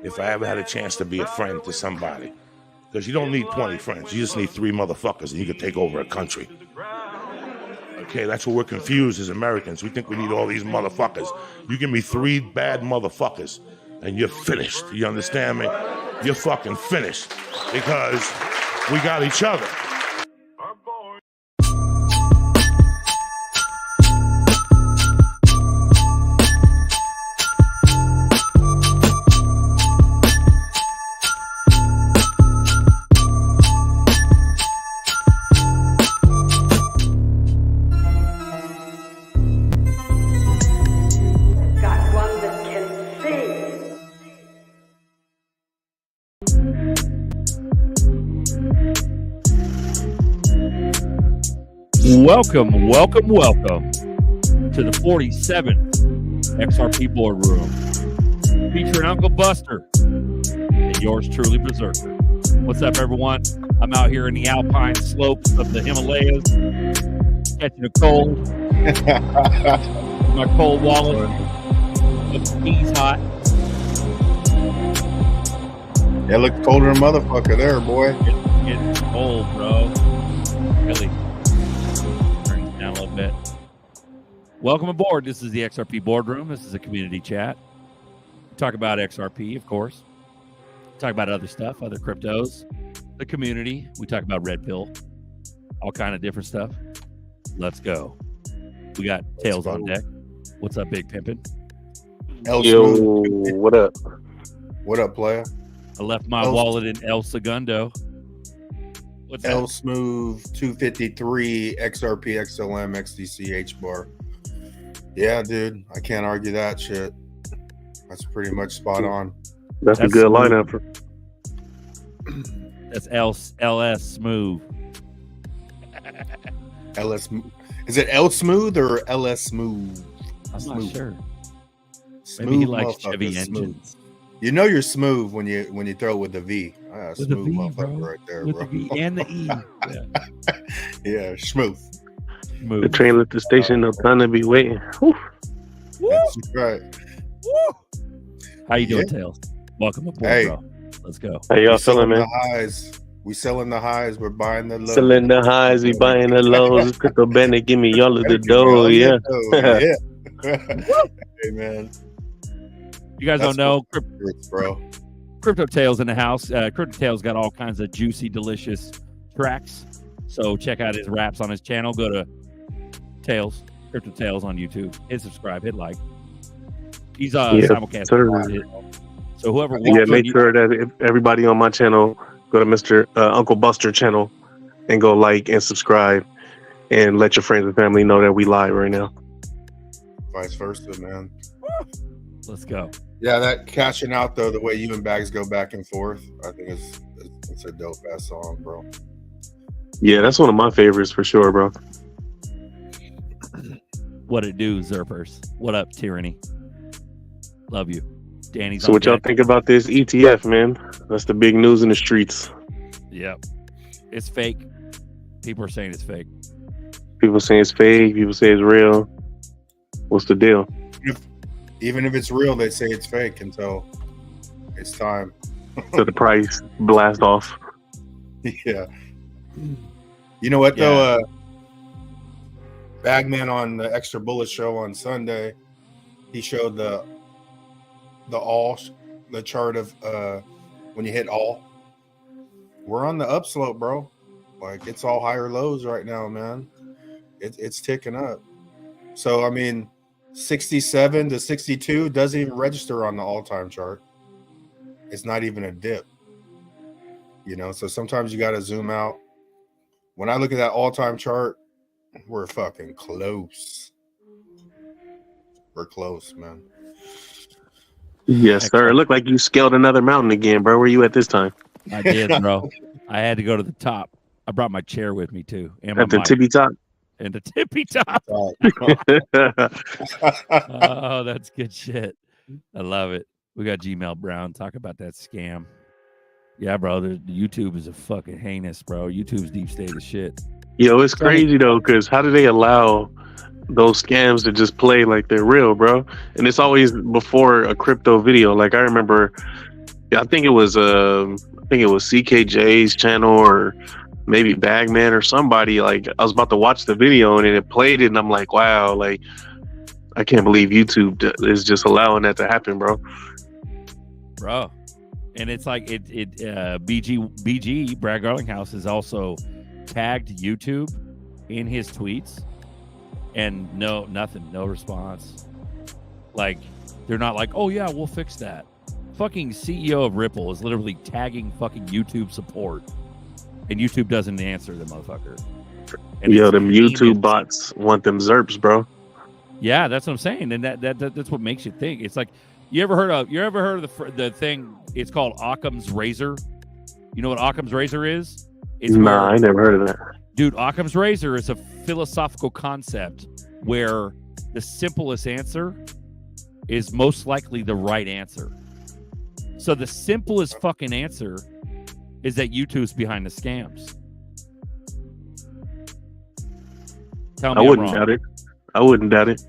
if I ever had a chance to be a friend to somebody. Because you don't need 20 friends. You just need 3 motherfuckers and you can take over a country. Okay, that's what we're confused as Americans. We think we need all these motherfuckers. You give me 3 bad motherfuckers and you're finished. You understand me? You're fucking finished because we got each other. Welcome to the 47th XRP Boardroom, featuring Uncle Buster and yours truly, Berserker. What's up, everyone? I'm out here in the alpine slopes of the Himalayas, catching a cold. My cold wallet, the tea's hot. It looks colder than motherfucker there, boy. It's cold, bro. Really. A little bit. Welcome aboard. This is the XRP Boardroom. This is a community chat. We talk about XRP, of course. We talk about other stuff, other cryptos, the community. We talk about Red Pill, all kind of different stuff. Let's go. We got Tails on deck. What's up, Big Pimpin'? Yo, what up? What up, player? I left my wallet in El Segundo. What's L that? Smooth 253 XRP XLM XDC H bar. Yeah, dude, I can't argue that shit. That's pretty much spot on. That's a good lineup. That's LS Smooth. LS, is it L Smooth or LS Smooth? I'm not sure. Smooth. Maybe he likes motherfucker, Chevy smooth. engines. You know you're smooth when you throw it with the V. With Smooth the V, motherfucker bro. right there, With bro. the V and the E. Yeah. Yeah, smooth. The train at the station, no time to be waiting. Whew. That's right. Woo. How you doing, Tails? Welcome aboard, bro. Let's go. How y'all We feeling, man? The highs. We selling the highs. We're buying the lows. Selling the highs, we buying the lows. Crypto Bandit, give me all of the dough, yeah. Hey, man. You guys don't know, bro. Crypto Tails in the house. Crypto Tails got all kinds of juicy, delicious tracks. So check out his raps on his channel. Go to Tails, Crypto Tails on YouTube. Hit subscribe, hit like. He's simulcast. So whoever wants make sure that everybody on my channel go to Mr. Uncle Buster channel and go like and subscribe and let your friends and family know that we live right now. Vice versa, man. Let's go. Yeah, that cashing out though, the way you and Bags go back and forth, I think it's a dope ass song, bro. Yeah, that's one of my favorites for sure, bro. What it do, Zerpers? What up, Tyranny? Love you. Danny's So what y'all think about this ETF, man? That's the big news in the streets. Yep. It's fake. People are saying it's fake. People say it's fake. People say it's real. What's the deal? Even if it's real, they say it's fake until it's time. So the price blast off. Yeah. You know what though? Bagman on the Extra Bullet show on Sunday, he showed the chart of when you hit all. We're on the upslope, bro. Like it's all higher lows right now, man. It's ticking up. So I mean, 67 to 62 doesn't even register on the all-time chart. It's not even a dip. You know, so sometimes you got to zoom out. When I look at that all-time chart, we're fucking close. We're close, man. Yes, sir. It looked like you scaled another mountain again, bro. Where you at this time? I did, bro. I had to go to the top. I brought my chair with me too. And at the tippy top? And the tippy top. Oh, that's good shit. I love it. We got Gmail Brown. Talk about that scam. Yeah, bro. The YouTube is a fucking heinous, bro. YouTube's deep state of shit. Yo, it's crazy though, because how do they allow those scams to just play like they're real, bro? And it's always before a crypto video. Like I remember Yeah, I think it was CKJ's channel or maybe Bagman or somebody. Like, I was about to watch the video and it played it, and I'm like, wow, like, I can't believe YouTube is just allowing that to happen, bro. And it's like BG Brad Garlinghouse has also tagged YouTube in his tweets, and nothing, no response. Like, they're not like, oh yeah, we'll fix that. Fucking CEO of Ripple is literally tagging fucking YouTube support, and YouTube doesn't answer the motherfucker. And yo, them YouTube bots want them ZERPs, bro. Yeah, that's what I'm saying, and that's what makes you think. It's like, you ever heard of the thing? It's called Occam's razor. You know what Occam's razor is? I never heard of that. Dude, Occam's razor is a philosophical concept where the simplest answer is most likely the right answer. So the simplest fucking answer is that YouTube's behind the scams. Tell me I wouldn't I'm wrong. doubt it. I wouldn't doubt it.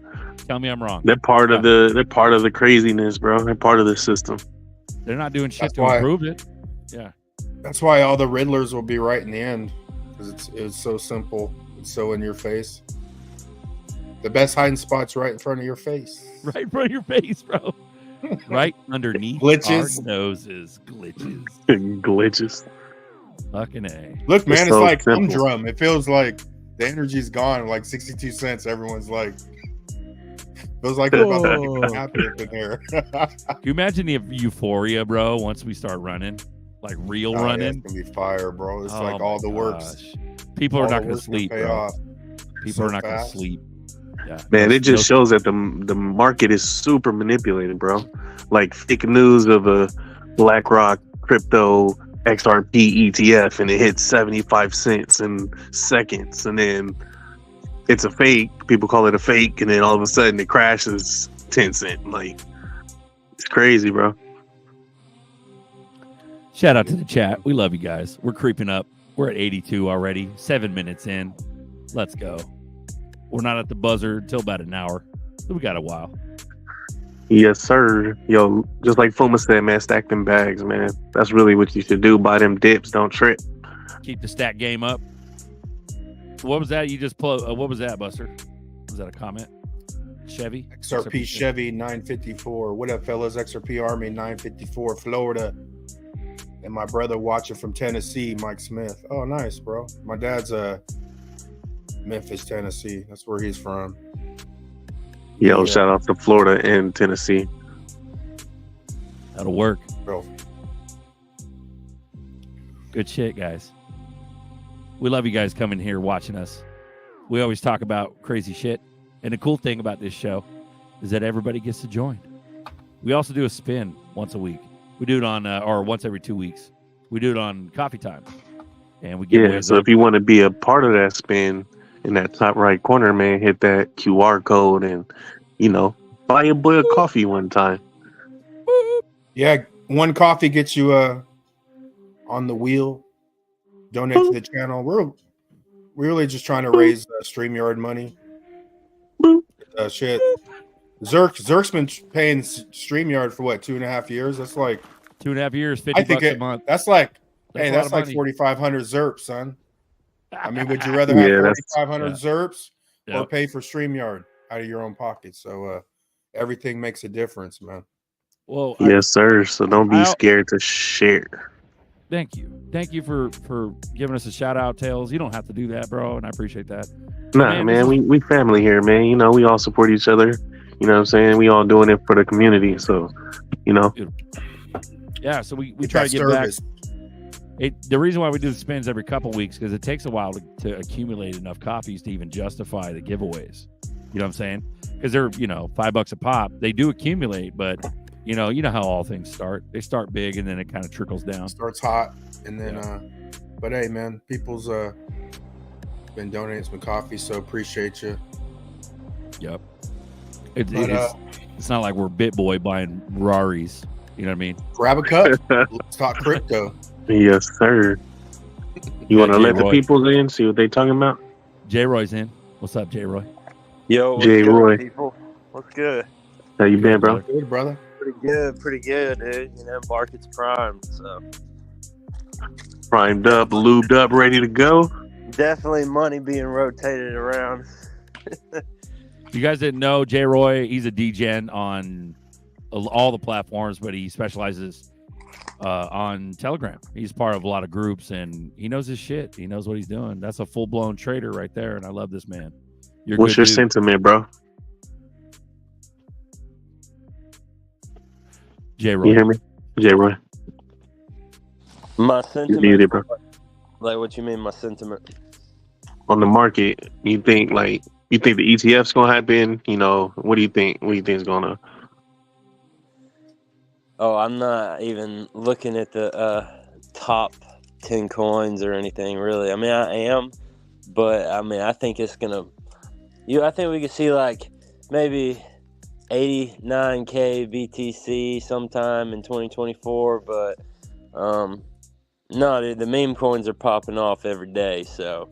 Tell me I'm wrong. They're part of the craziness, bro. They're part of the system. They're not doing shit That's to why- improve it. Yeah. That's why all the Riddlers will be right in the end, because it's so simple. It's so in your face. The best hiding spot's right in front of your face. Right in front of your face, bro. Right underneath Glitches. our noses. Glitches. Glitches. Fucking A. Look, man, It's it's so like simple. humdrum. It feels like the energy's gone. Like 62 cents. Everyone's like, feels like we're about to Whoa. get happy up in here. Can you imagine the euphoria, bro, once we start running? Like real Oh, yeah, running? it's gonna be fire, bro. It's Oh like all the my works. gosh. People are all not the going to work's gonna sleep, pay bro. off. People so are not going to fast. sleep. Yeah. Man, it just shows that the market is super manipulated, bro. Like fake news of a BlackRock crypto XRP ETF, and it hits 75 cents in seconds, and then it's a fake. People call it a fake, and then all of a sudden it crashes 10 cents. Like, it's crazy, bro. Shout out to the chat. We love you guys. We're creeping up. We're at 82 already. 7 minutes in. Let's go. We're not at the buzzer until about an hour. So we got a while. Yes, sir. Yo, just like Fuma said, man, stack them bags, man. That's really what you should do. Buy them dips. Don't trip. Keep the stack game up. What was that? You just what was that, Buster? Was that a comment? Chevy? XRP Chevy 954. What up, fellas? XRP Army 954, Florida. And my brother watching from Tennessee, Mike Smith. Oh, nice, bro. My dad's Memphis, Tennessee. That's where he's from. Yo, Yeah. shout out to Florida and Tennessee. That'll work. Bro, Good shit, guys. We love you guys coming here watching us. We always talk about crazy shit. And the cool thing about this show is that everybody gets to join. We also do a spin once a week. We do it on, or once every 2 weeks. We do it on Coffee Time. And we give Yeah, away so if you want to be a part of that spin in that top right corner, man, hit that QR code and, buy your boy a coffee one time. yeah, one coffee gets you on the wheel. Donate to the channel. We're really just trying to raise StreamYard money. Shit. Zerk's been paying StreamYard for what, 2.5 years? That's like 2.5 years, $50 I think a month. that's like That's hey, a lot that's of like money. 4,500 ZERPs, son. I mean, would you rather have Yeah, that's- 4,500 ZERPs or Yep. pay for StreamYard out of your own pocket? So everything makes a difference, man. Well, Yes, sir. So don't be I'll- scared to share. thank you. Thank you for giving us a shout out, Tails. You don't have to do that, bro, and I appreciate that. Nah, Man, man, this we family here, man. We all support each other. You know what I'm saying? We all doing it for the community. So, Yeah, so we Get try that to get back. service. The reason why we do the spins every couple weeks because it takes a while to accumulate enough copies to even justify the giveaways. You know what I'm saying? Because they're $5 a pop. They do accumulate, but you know how all things start. They start big and then it kind of trickles down. Starts hot, and then but hey, man, people's been donating some coffee, so appreciate you. Yep. But, It's not like we're BitBoy buying Raris. You know what I mean? grab a cup. Let's talk crypto. Yes, sir. You want to let the J-Roy. people in, see what they talking about? J Roy's in. What's up, J Roy? Yo, what's Jay good, Roy. people? What's good? How you been, bro? Good, brother. Pretty good, dude. You know, market's primed, so Primed up, lubed up, ready to go. definitely money being rotated around. You guys didn't know J. Roy, he's a DGen on all the platforms, but he specializes on Telegram. He's part of a lot of groups, and he knows his shit. He knows what he's doing. That's a full-blown trader right there, and I love this man. What's your sentiment, bro? J. Roy. You hear me? J. Roy. My You're sentiment, muted, bro. like what you mean, my sentiment? On the market, you think the ETF's gonna happen? You know, what do you think? What do you think is gonna? Oh, I'm not even looking at the top 10 coins or anything, really. I mean, I am, but I mean, I think it's gonna. I think we could see like maybe 89K BTC sometime in 2024, but no, dude, the meme coins are popping off every day, so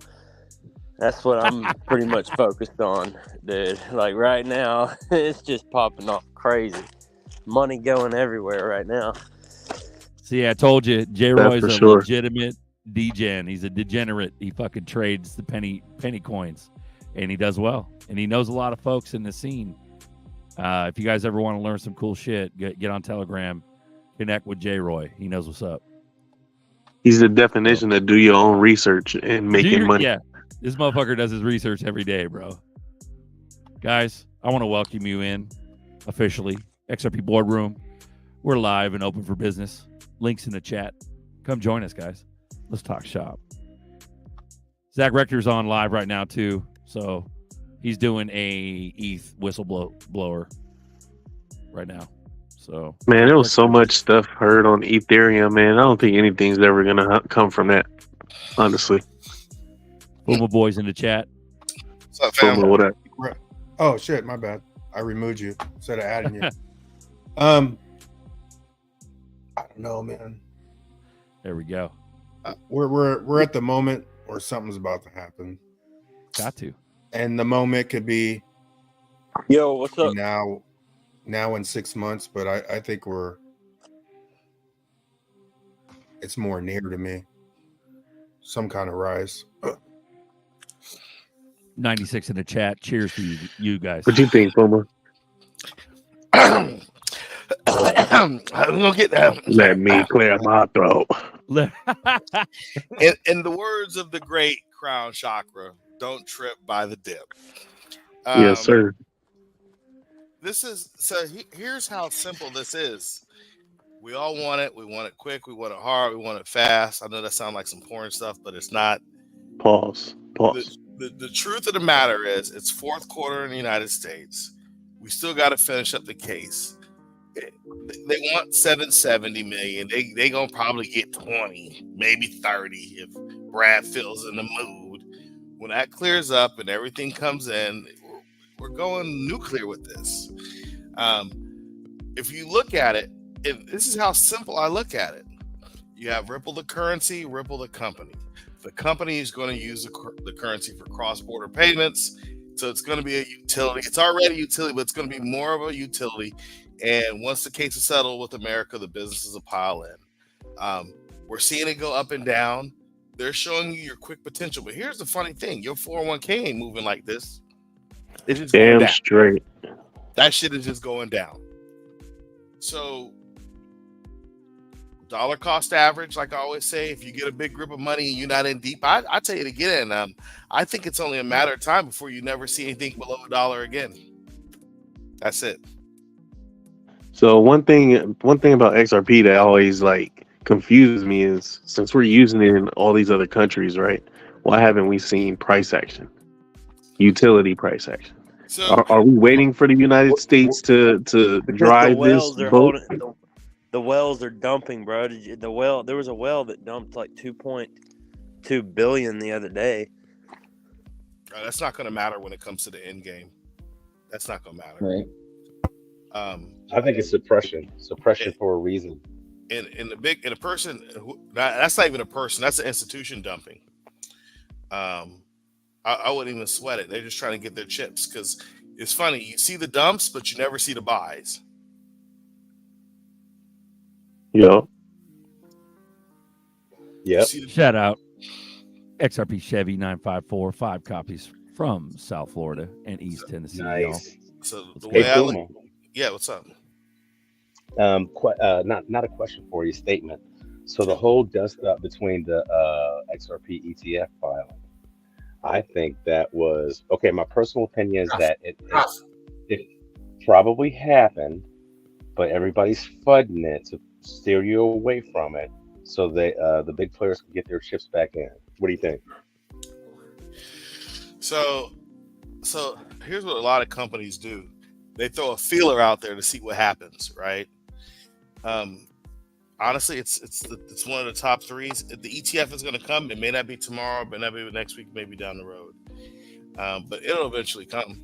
that's what I'm pretty much focused on, dude. Like right now, it's just popping off crazy. Money going everywhere right now. See, I told you, J. That's Roy's for a sure. legitimate degen. He's a degenerate. He fucking trades the penny coins, and he does well. And he knows a lot of folks in the scene. If you guys ever want to learn some cool shit, get on Telegram, connect with J. Roy. He knows what's up. He's the definition of do your own research and making money. Yeah, this motherfucker does his research every day, bro. Guys, I want to welcome you in officially. XRP Boardroom. We're live and open for business. Links in the chat. Come join us, guys. Let's talk shop. Zach Rector's on live right now, too. So he's doing a ETH whistleblower right now. So Man, there was so much stuff heard on Ethereum, man. I don't think anything's ever gonna come from that, honestly. Boomer boys in the chat. What's up, So, fam? what up? Oh shit, my bad. I removed you instead of adding you. I don't know, man. There we go. We're at the moment where something's about to happen, Got to. and the moment could be Yo, what's up? now in 6 months, but I think it's more near to me. Some kind of rise. 96 in the chat. Cheers to you guys. What do you think, Boomer? I'm gonna get that. Let me clear my throat. In the words of the great Crown Chakra, don't trip by the dip. Yes, sir. Here's how simple this is. We all want it. We want it quick. We want it hard. We want it fast. I know that sounds like some porn stuff, but it's not. Pause. The truth of the matter is, it's fourth quarter in the United States. We still got to finish up the case. They want 770 million. They gonna probably get 20, maybe 30 if Brad feels in the mood. When that clears up and everything comes in, we're going nuclear with this. If you look at it, this is how simple I look at it. You have Ripple the currency, Ripple the company. The company is going to use the currency for cross-border payments, so it's going to be a utility. It's already a utility, but it's going to be more of a utility. And once the case is settled with America, the businesses will pile in. We're seeing it go up and down. They're showing you your quick potential. But here's the funny thing. Your 401k ain't moving like this. It's just going Damn down. straight. That shit is just going down. So dollar cost average, like I always say, if you get a big grip of money and you're not in deep, I tell you to get in. I think it's only a matter of time before you never see anything below $1 again. That's it. So one thing about XRP that always like confuses me is, since we're using it in all these other countries, right? Why haven't we seen price action, utility price action? So Are we waiting for the United States to drive this boat? The wells are dumping, bro. There was a well that dumped like 2.2 billion the other day. that's not going to matter when it comes to the end game. That's not going to matter. Right. I think it's suppression for a reason. A person that's not even a person. That's an institution dumping. I wouldn't even sweat it. They're just trying to get their chips, because it's funny. You see the dumps, but you never see the buys. Yeah. Yep. See, Shout out XRP Chevy 954, 5 copies from South Florida and East Tennessee, y'all. Nice. so the Hey, way I look, Puma. yeah, what's up? Not a question for you, statement. So the whole dust up between the XRP ETF filing, I think that was okay. My personal opinion is that it probably happened, but everybody's fudding it to steer you away from it, so the big players can get their chips back in. What do you think? So here's what a lot of companies do. They throw a feeler out there to see what happens, right? Honestly, it's one of the top threes. The ETF is going to come. It may not be tomorrow, but maybe next week, maybe down the road. But it'll eventually come.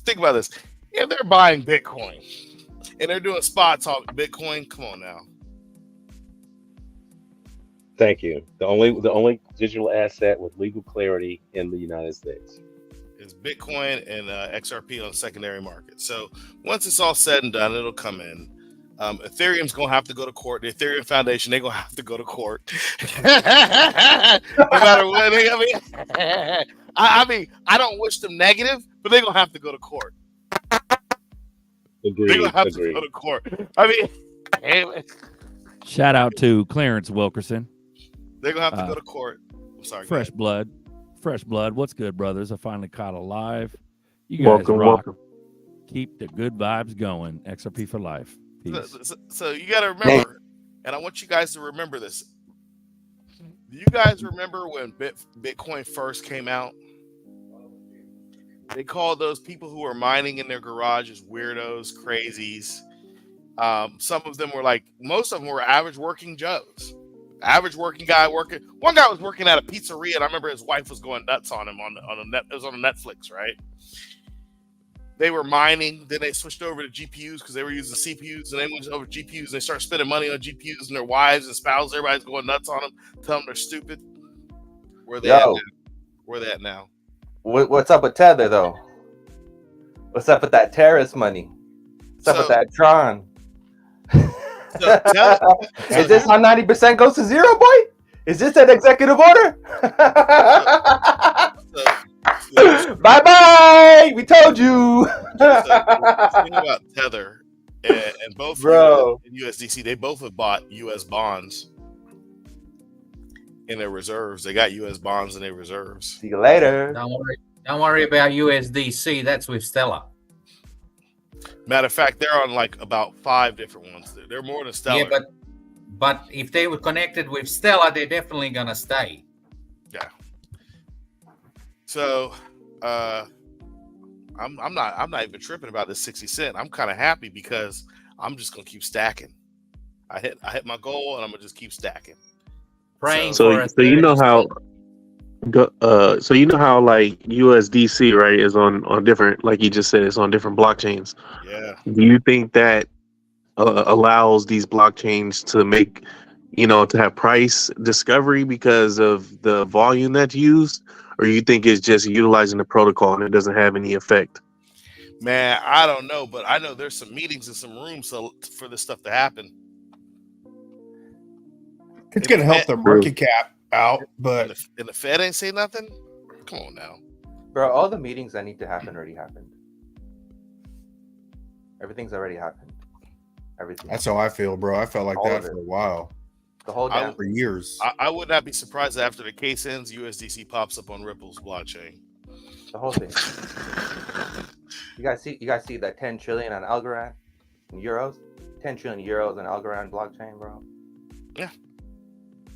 Think about this: if they're buying Bitcoin and they're doing spots on Bitcoin, come on now. Thank you. The only digital asset with legal clarity in the United States Is Bitcoin and XRP on the secondary market. So once it's all said and done, it'll come in. Ethereum's gonna have to go to court. The Ethereum Foundation, they're gonna have to go to court. No matter what. I mean, I don't wish them negative, but they're gonna have to go to court. They're gonna have to go to court. I mean, Shout out to Clarence Wilkerson. they're gonna have to go to court. I'm sorry. Fresh blood. What's good, brothers? I finally caught alive. You guys Welcome, rock. welcome. Keep the good vibes going. XRP for life. Peace. So you got to remember, and I want you guys to remember this. Do you guys remember when Bitcoin first came out? They called those people who were mining in their garages weirdos, crazies. Some of them were most of them were average working Joes. Average working guy working. One guy was working at a pizzeria, and I remember his wife was going nuts on him on the net. It was on Netflix, right? They were mining, then they switched over to GPUs because they were using CPUs, and they went over to GPUs. And they started spending money on GPUs, and their wives and spouses, everybody's going nuts on them, telling them they're stupid. Where they at now? Where they at now? What's up with Tether though? What's up with that terrorist money? What's up with that Tron? Is this how 90% goes to zero, boy? Is this an executive order? Bye bye. We told you. The thing about Tether and both Bro and USDC, they both have bought U.S. bonds in their reserves. They got U.S. bonds in their reserves. See you later. Don't worry about USDC. That's with Stellar. Matter of fact, they're on about 5 different ones. They're more than Stellar. Yeah, but if they were connected with Stellar, they're definitely gonna stay. Yeah. So, I'm not even tripping about this 60 cent. I'm kind of happy because I'm just gonna keep stacking. I hit my goal, and I'm gonna just keep stacking. Praying So for us. you know how. So you know how USDC, right, is on different, like you just said, it's on different blockchains. Yeah. Do you think that allows these blockchains to make, to have price discovery because of the volume that's used, or you think it's just utilizing the protocol and it doesn't have any effect? Man, I don't know, but I know there's some meetings and some rooms for this stuff to happen. It's going to help the market cap out, but and the Fed ain't say nothing. Come on now, bro. All the meetings that need to happen already happened. Everything's already happened. Everything. That's how I feel, bro. I felt like All that of it. for a while. The whole damn For years. I would not be surprised after the case ends, USDC pops up on Ripple's blockchain. The whole thing. You guys see that 10 trillion on Algorand in euros? 10 trillion euros on Algorand blockchain, bro. Yeah.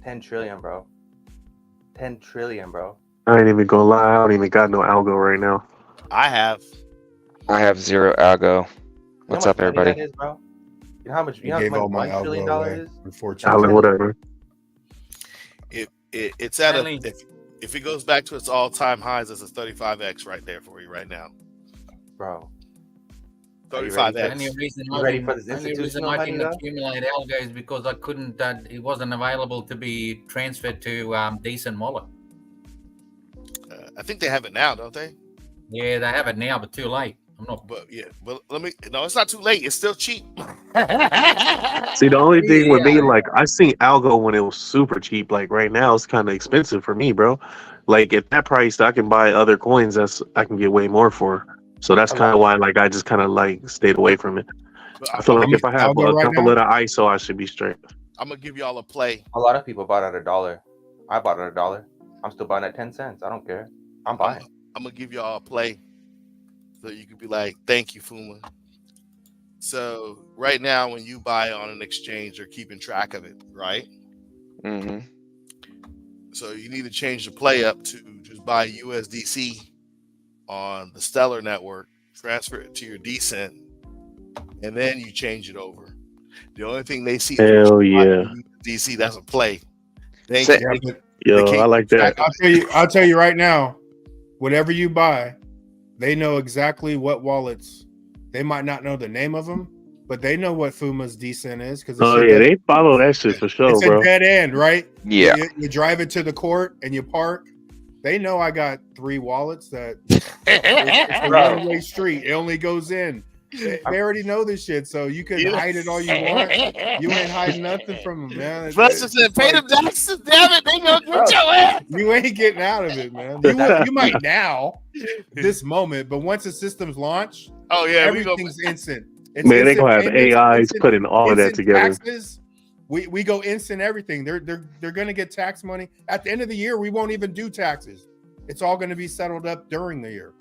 10 trillion, bro. 10 trillion, bro. I ain't even gonna lie, I don't even got no algo right now. I have 0 algo. What's up, money everybody? that is, bro? You know how much? You know gave how all much my $1 trillion algo away, is? unfortunately. Algo, whatever. it's at Really? if it goes back to its all-time highs, it's a 35x right there for you right now. Bro. Are you ready for 35x. this? Only reason You ready for this only reason institutional I money, didn't though? accumulate algo is because I couldn't. It wasn't available to be transferred to decent wallet. I think they have it now, don't they? Yeah, they have it now, but too late. I'm not. But yeah, but let me. No, it's not too late. It's still cheap. See, the only thing with me, like, I seen algo when it was super cheap. Like right now, it's kind of expensive for me, bro. Like at that price, I can buy other coins that's I can get way more for. So that's kind of why, like, I just kind of like stayed away from it. I feel like if I have a couple of the ISO, I should be straight. I'm gonna give y'all a play. A lot of people bought at $1. I bought at $1. I'm still buying at 10 cents. I don't care. I'm buying. I'm gonna give y'all a play, so you could be like, "Thank you, Fuma." So right now, when you buy on an exchange, they're keeping track of it, right? Mm-hmm. So you need to change the play up to just buy USDC on the Stellar network, transfer it to your decent, and then you change it over. The only thing they see, Hell yeah, DC, that's a play. Thank Say- you. yo, I like that. I'll tell you right now, whatever you buy, they know exactly what wallets. They might not know the name of them, but they know what Fuma's decent is because Oh yeah, they follow that shit for sure, it's bro. a dead end, right? Yeah. You drive it to the court and you park. They know I got 3 wallets that it's a one-way street. It only goes in. They already know this shit, so you can hide it all you want. You ain't hiding nothing from them, man. Buster said, "Pay them taxes, damn it! They gonna get your ass." You ain't getting out of it, man. You might now, this moment, but once the system's launched, oh yeah, everything's instant. It's Man, they instant gonna have payments, AIs instant- putting all of that instant together. taxes. We go instant everything. They're gonna get tax money at the end of the year. We won't even do taxes. It's all going to be settled up during the year.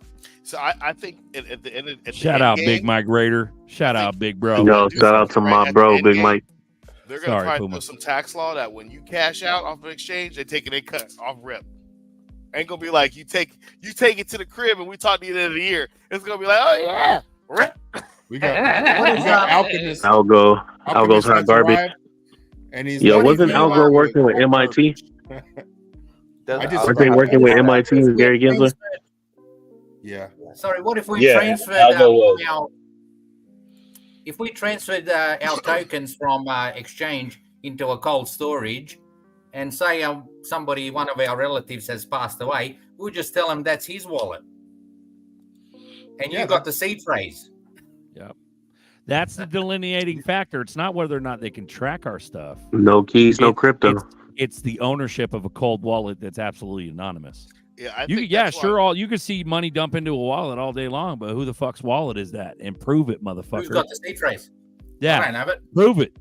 So I think at the end of Shout out Big Mike Raider. Shout out Big Bro. Yo, shout out to my bro, Big Mike. they're gonna Sorry, try to Puma. do some tax law that when you cash out off an exchange, they taking their cuts off rip. Ain't gonna be like you take it to the crib and we talk to you at the end of the year. It's gonna be like, oh yeah, rip. We got Alchemist. Algo's hot has garbage. arrived, and he's Yo, like, wasn't he's Algo working with MIT? Weren't they working with MIT and Gary Gensler? Yeah. Sorry, what if we Yeah, transferred Algo was. if we transferred our tokens from exchange into a cold storage, and say somebody, one of our relatives, has passed away, we'll just tell him that's his wallet, and you got the seed phrase. Yep. That's the delineating factor. It's not whether or not they can track our stuff. No keys, no crypto. It's the ownership of a cold wallet that's absolutely anonymous. Yeah, You can see money dump into a wallet all day long, but who the fuck's wallet is that? And prove it, motherfucker. Who's got the seed phrase? Yeah, I don't have it. prove it.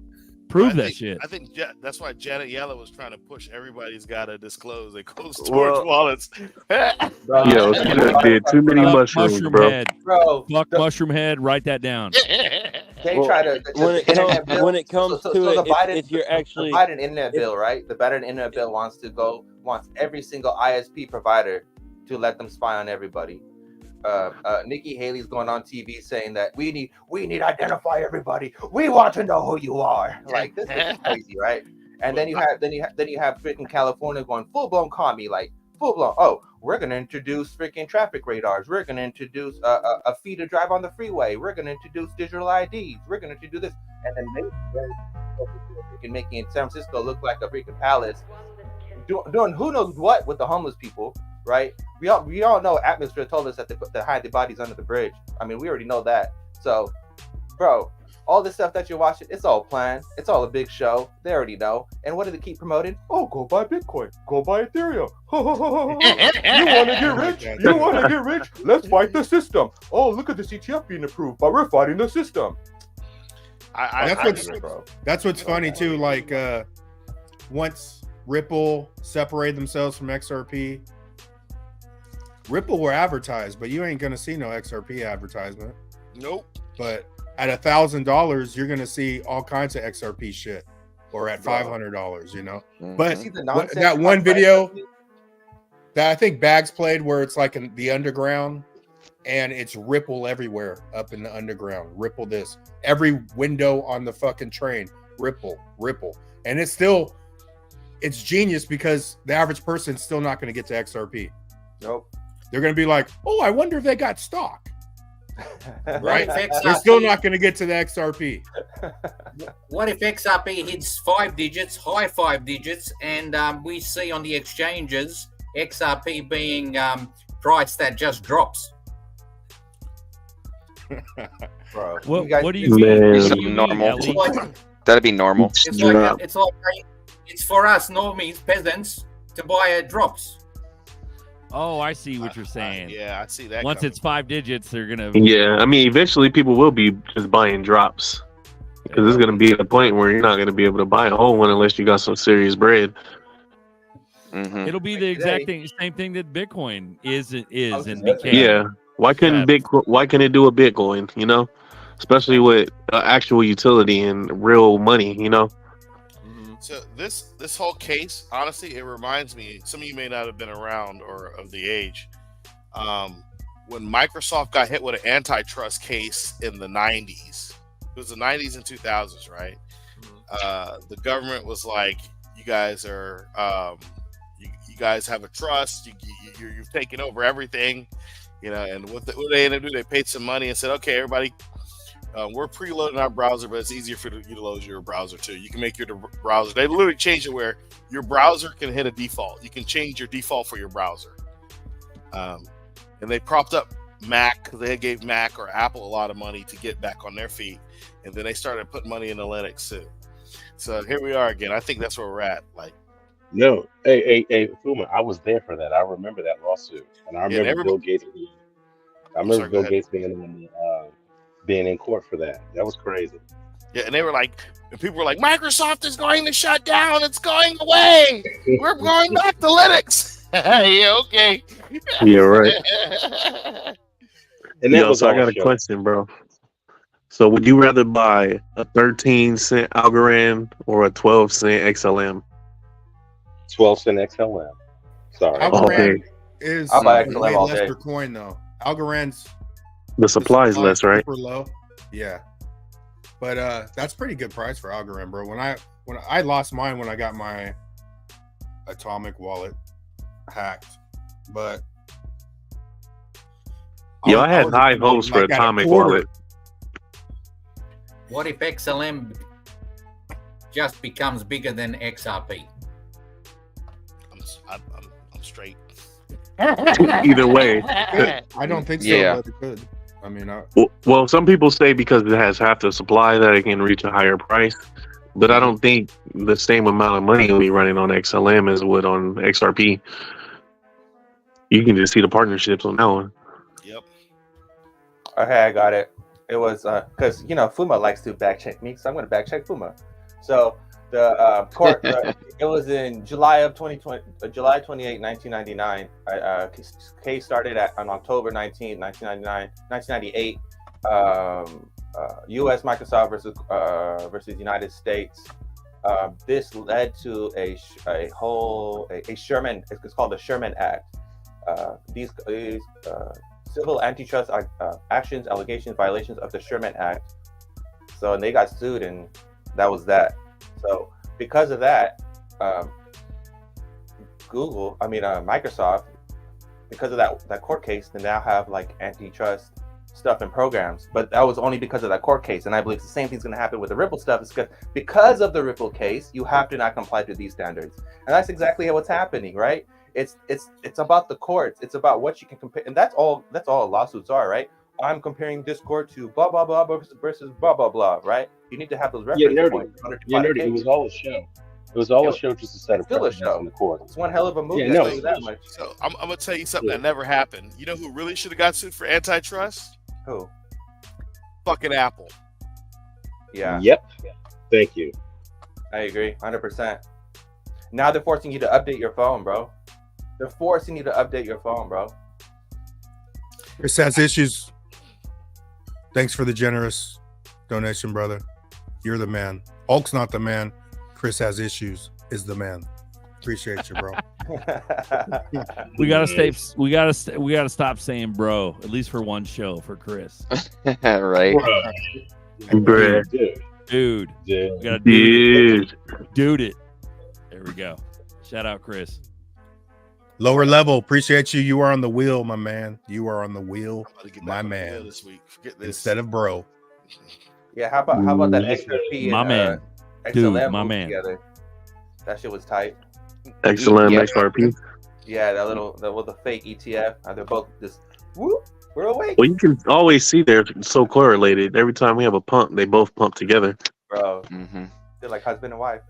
Prove that shit. I think that's why Janet Yellen was trying to push everybody's got to disclose their cold storage wallets. Yo, she done did too many mushrooms, Mushroom bro. head. Bro, Fuck mushroom head. Write that down. They try to when it comes to the it, Biden, if you're actually the Biden internet bill, right? The Biden internet bill wants every single ISP provider to let them spy on everybody. Nikki Haley's going on TV saying that we need to identify everybody. We want to know who you are. Like, this is crazy, right? And then you have freaking California going full blown commie, like full blown. Oh, we're gonna introduce freaking traffic radars. We're gonna introduce a fee to drive on the freeway. We're gonna introduce digital IDs. We're gonna introduce this, and then they freaking making San Francisco look like a freaking palace, doing who knows what with the homeless people. Right? We all know Atmosphere told us that they hide the bodies under the bridge. I mean, we already know that. So, bro, all this stuff that you're watching, it's all planned. It's all a big show. They already know. And what do they keep promoting? Oh, go buy Bitcoin. Go buy Ethereum. You want to get rich? You want to get rich? Let's fight the system. Oh, look at this ETF being approved, but we're fighting the system. That's what's funny too. Like once Ripple separated themselves from XRP. Ripple were advertised, but you ain't gonna see no XRP advertisement. Nope. But at $1,000, you're gonna see all kinds of XRP shit, or at $500, you know. But that one video that I think Bags played, where it's like in the underground, and it's Ripple everywhere up in the underground. Ripple this, every window on the fucking train, Ripple, and it's genius because the average person's still not gonna get to XRP. Nope. They're going to be like, oh, I wonder if they got stock. Right? XRP, They're still not going to get to the XRP. What if XRP hits 5 digits, high 5 digits, and we see on the exchanges XRP being price that just drops? Bro, What do you Man. mean? Be What do something you mean, normal. Ellie? That'd be normal. It's like it's for us normies, peasants, to buy drops. Oh, I see what you're saying. Yeah, I see that. Once coming. it's 5 digits, they're gonna. Yeah, I mean, eventually people will be just buying drops because it's going to be at a point where you're not going to be able to buy a whole one unless you got some serious bread. Hmm. It'll be the exact same thing that Bitcoin is and became. Yeah, why couldn't it do a Bitcoin? You know, especially with actual utility and real money. You know. So this whole case, honestly, it reminds me. Some of you may not have been around or of the age. When Microsoft got hit with an antitrust case in the 90s, it was the 90s and 2000s, right? The government was like, "You guys are, you guys have a trust. You've taken over everything, you know." And what they ended up doing, they paid some money and said, "Okay, everybody, we're preloading our browser, but it's easier for you to load your browser too. You can make your browser." They literally changed it where your browser can hit a default. You can change your default for your browser. And they propped up Mac because they gave Mac or Apple a lot of money to get back on their feet, and then they started putting money into Linux too. So here we are again. I think that's where we're at. Like, No, hey, Fuma, I was there for that. I remember that lawsuit, and I remember Bill Gates. Bill Gates being in court for that. That was crazy. yeah, and they were like, and people were like, Microsoft is going to shut down. It's going away. We're going back to Linux. Yeah, okay. Yeah, right. And that was so I all got a show. question, bro. So would you rather buy a 13-cent Algorand or a 12-cent XLM? 12-cent XLM. Sorry. Algorand is I'll buy a XLM way all lesser day. coin though. Algorand's The supply is less, right? super low. Yeah, but that's pretty good price for Algorand, bro. When I lost mine when I got my Atomic wallet hacked, but Yo, I had high hopes for Atomic wallet. What if XLM just becomes bigger than XRP? I'm straight. Either way. I don't think so, Yeah. but it could. I mean, Well, some people say because it has half the supply that it can reach a higher price, but I don't think the same amount of money will be running on XLM as would on XRP. You can just see the partnerships on that one. Yep. Okay, I got it. It was because Fuma likes to back check me, so I'm going to back check Fuma. So the court, it was in July 28, 1999. Case started on October 19, 1998. U.S. Microsoft versus United States. This led to a Sherman. It's called the Sherman Act. These civil antitrust actions, allegations, violations of the Sherman Act. So, and they got sued, and that was that. So, because of that, Microsoft, because of that court case, they now have like antitrust stuff and programs. But that was only because of that court case, and I believe the same thing's going to happen with the Ripple stuff. Is because of the Ripple case, you have to not comply to these standards, and that's exactly what's happening, right? It's about the courts. It's about what you can compare, and that's all lawsuits are, right? I'm comparing this court to blah blah blah versus blah blah blah, right? You need to have those reference points. Nerdy. It was all a show. It was all a show just to set up precedents on the court. It's one hell of a movie. Yeah, I'll tell you that much. So I'm gonna tell you something that never happened. You know who really should have got sued for antitrust? Who? Fucking Apple. Yeah. Yep. Thank you. I agree, 100%. Now they're forcing you to update your phone, bro. They're forcing you to update your phone, bro. Chris has issues. Thanks for the generous donation, brother. You're the man. Hulk's not the man. Chris has issues is the man. Appreciate you, bro. We gotta stop saying bro, at least for one show for Chris. Right. Bruh. Dude. Dude. We gotta dude it. There we go. Shout out Chris. Lower level. Appreciate you. You are on the wheel, my man. You are on the wheel, my man. This week. Forget this. Instead of bro. Yeah, how about that XRP my and man. Dude, XLM my moved man. together? That shit was tight. XLM, Yeah. XRP. Yeah, that was the fake ETF. They're both just whoop. We're awake, Well, you can always see they're so correlated. Every time we have a pump, they both pump together. bro. Mm-hmm. They're like husband and wife.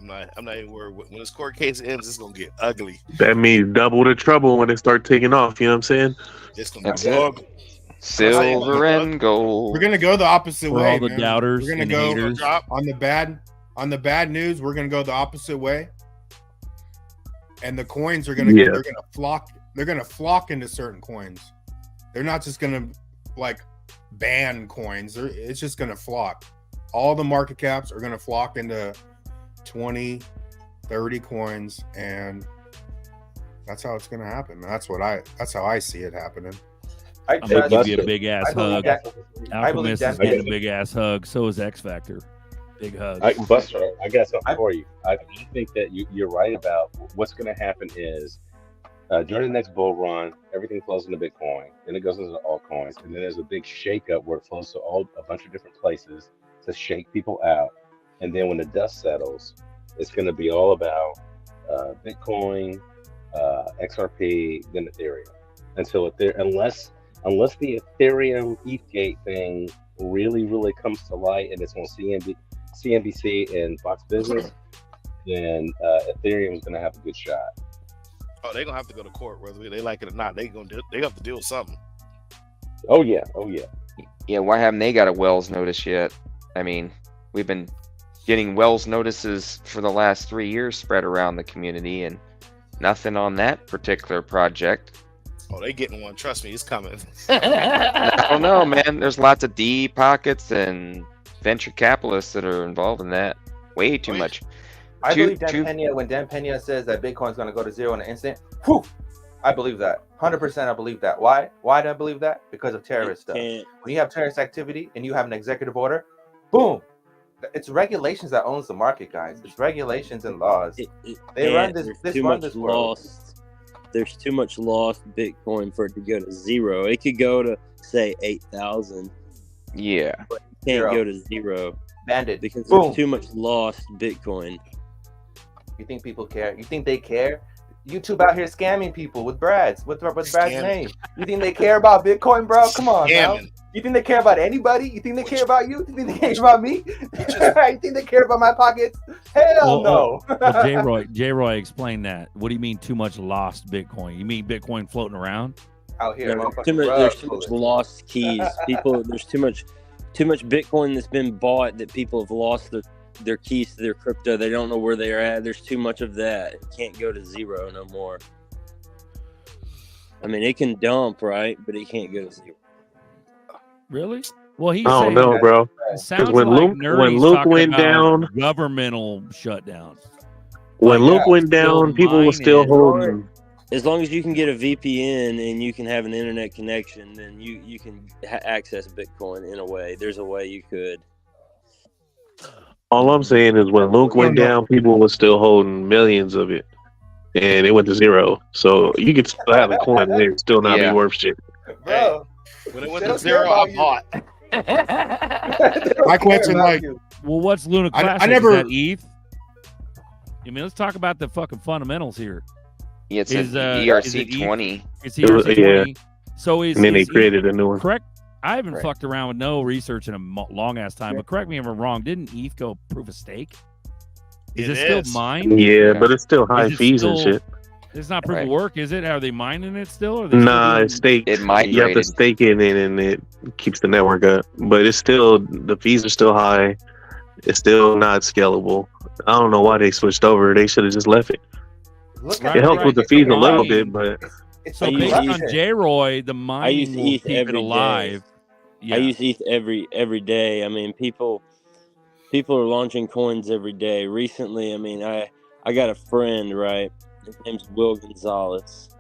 I'm not even worried. When this court case ends, it's gonna get ugly. That means double the trouble when they start taking off. You know what I'm saying? It's gonna That's be it. ugly. Silver and gold. We're gonna go the opposite For way. all the man. doubters We're gonna and go haters. on the bad news. We're gonna go the opposite way, and the coins are gonna Yeah. they're gonna flock. They're gonna flock into certain coins. They're not just gonna like ban coins. It's just gonna flock. All the market caps are gonna flock into 20, 30 coins, and that's how it's gonna happen. That's how I see it happening. I'm gonna give you a big ass I believe hug. that- I believe Alchemist is that- getting a big ass hug. So is X Factor. Big hug. Buster, I got something for you. I think that you're right about what's going to happen is during the next bull run, everything flows into Bitcoin, then it goes into the altcoins, and then there's a big shakeup where it flows to a bunch of different places to shake people out. And then when the dust settles, it's going to be all about Bitcoin, XRP, then Ethereum. Unless the Ethereum ETH thing really comes to light and it's on CNBC and Fox Business, then Ethereum is going to have a good shot. Oh, they're gonna have to go to court whether they like it or not. They have to deal with something. Oh yeah. Yeah, why haven't they got a Wells notice yet? I mean, we've been getting Wells notices for the last 3 years spread around the community, and nothing on that particular project. Oh, they getting one. Trust me, it's coming. I don't know, man. There's lots of D pockets and venture capitalists that are involved in that. Way too much. I believe Dan Pena when Dan Pena says that Bitcoin's going to go to zero in an instant. Whew, I believe that. 100% I believe that. Why? Why do I believe that? Because of terrorist stuff. When you have terrorist activity and you have an executive order, boom. It's regulations that owns the market, guys. It's regulations and laws. They run this world. There's too much lost Bitcoin for it to go to zero. It could go to say 8,000. Yeah. But it can't go to zero. Banded. Because Boom. there's too much lost Bitcoin. You think people care? You think they care? YouTube out here scamming people with Brad's name. You think they care about Bitcoin, bro? Come on, bro. You think they care about anybody? You think they care about you? You think they care about me? You think they care about my pockets? Hell no. Well, J-Roy explained that. What do you mean too much lost Bitcoin? You mean Bitcoin floating around? Out here, there's too much lost keys. There's too much Bitcoin that's been bought that people have lost their keys to their crypto. They don't know where they are at. There's too much of that. It can't go to zero no more. I mean, it can dump, right? But it can't go to zero. Really? Well, he's I don't know, bro. It sounds when like Luke went down, governmental shutdowns. When Luke went down, people were still holding. As long as you can get a VPN and you can have an internet connection, then you can access Bitcoin in a way. There's a way you could. All I'm saying is when Luke went down, people were still holding millions of it, and it went to zero. So you could still have a coin and it still not be worth shit. Bro, when it went to zero, I bought. My question, like, well, what's Luna Classic? I never. Is that ETH? I mean, let's talk about the fucking fundamentals here. Yeah, it's ERC20. It's ERC20. Yeah. So and then they created a new one. Correct. I haven't fucked around with no research in a long ass time, but correct me if I'm wrong. Didn't ETH go proof of stake? Is it still mined? Yeah, but it's still high fees and shit. It's not proof of work, is it? Are they mining it still? Or Nah, it's staked. It migrated. You have to stake it in, and it keeps the network up. But it's still, the fees are still high. It's still not scalable. I don't know why they switched over. They should have just left it. It helps with the fees a little bit, but so based on J-Roy, the mining will keep it alive. Yeah. I use ETH every day. I mean, people are launching coins every day. Recently, I mean, I got a friend, right? His name's Will Gonzalez,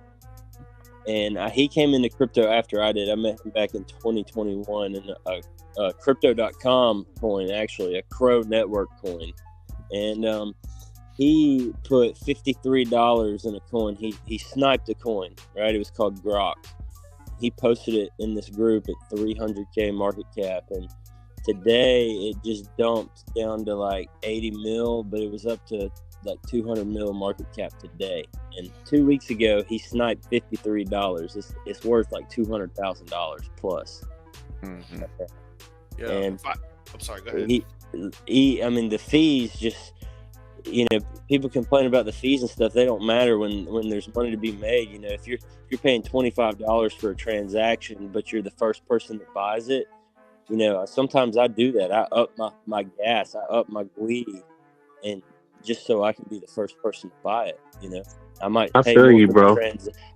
and he came into crypto after I did. I met him back in 2021 in a crypto.com coin, actually a Crow network coin, and he put $53 in a coin. He sniped a coin, right? It was called Grok. He posted it in this group at 300K market cap, and today it just dumped down to like 80 mil, but it was up to like 200 mil market cap today, and 2 weeks ago he sniped $53. It's worth like $200,000 plus. Mhm. Yeah. And I'm sorry. Go ahead. I mean, the fees just, people complain about the fees and stuff. They don't matter when there's money to be made. If you're paying $25 for a transaction, but you're the first person that buys it, sometimes I do that. I up my gas, I up my greedy, and just so I can be the first person to buy it. I might I pay feel more you, for bro.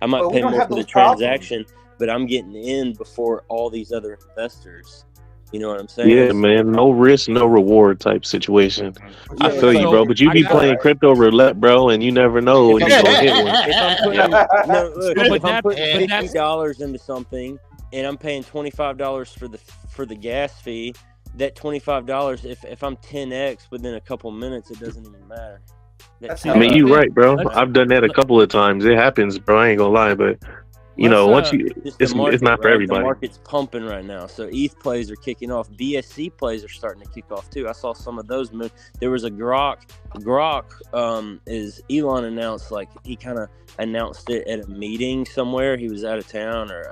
I might But we pay don't more have for the those problems. transaction, but I'm getting in before all these other investors. You know what I'm saying? Yeah, man. No risk, no reward type situation. I Yeah, feel you, so bro. But you I be got- playing crypto roulette, bro, and you never know when If you're I'm gonna hit putting, one. if I'm putting look, No, but if I'm putting but that's- $50 into something and I'm paying $25 for the gas fee, that $25, if I'm 10x within a couple minutes, it doesn't even matter. That's I mean, how- you right, bro. Let's- I've done that a couple of times. It happens, bro. I ain't gonna lie, but once you, Just the market, it's not for right? everybody. The market's pumping right now, so ETH plays are kicking off. BSC plays are starting to kick off too. I saw some of those move. There was a Grok. Is Elon announced, like, he kind of announced it at a meeting somewhere. He was out of town or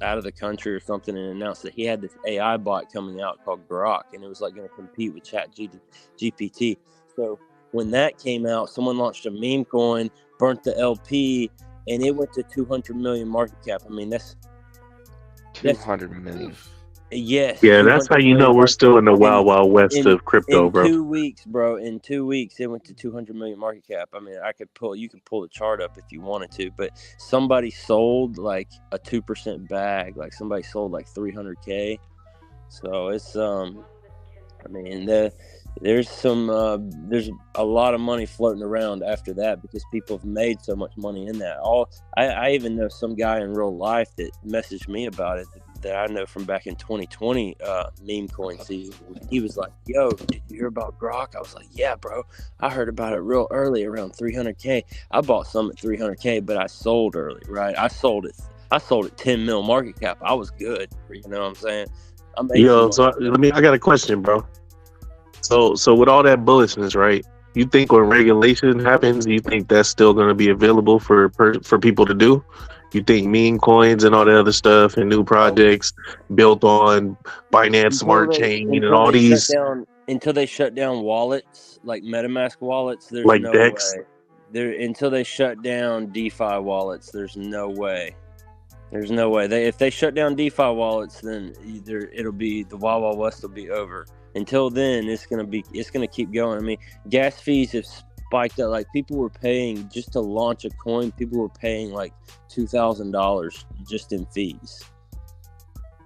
out of the country or something, and announced that he had this AI bot coming out called Grok, and it was like going to compete with GPT. So when that came out, someone launched a meme coin, burnt the LP, and it went to 200 million market cap. I mean, that's 200 million. yes. Yeah, that's how 200 you know million we're still in the wild, wild west in- of crypto, in bro. 2 weeks, bro. In 2 weeks, it went to 200 million market cap. I mean, you could pull the chart up if you wanted to, but somebody sold like a 2% bag. Like somebody sold like 300K. So it's I mean, there's a lot of money floating around after that because people have made so much money in that. I even know some guy in real life that messaged me about it that I know from back in 2020 meme coin season. He was like, "Yo, did you hear about Grok?" I was like, "Yeah, bro. I heard about it real early, around 300K. I bought some at 300K, but I sold early, right? I sold it 10 mil market cap. I was good. You know what I'm saying? I made Yo, some so money. I got a question, bro. So with all that bullishness, right? You think when regulation happens, you think that's still going to be available for people to do? You think meme coins and all that other stuff and new projects built on Binance Smart Chain and all these until they shut down wallets like MetaMask wallets, there's like no Dex? way. Until they shut down DeFi wallets, there's no way. There's no way. If they shut down DeFi wallets, then it'll be the Wild Wild West will be over. Until then, it's gonna keep going. I mean, gas fees have spiked up. Like, people were paying just to launch a coin. People were paying like $2,000 just in fees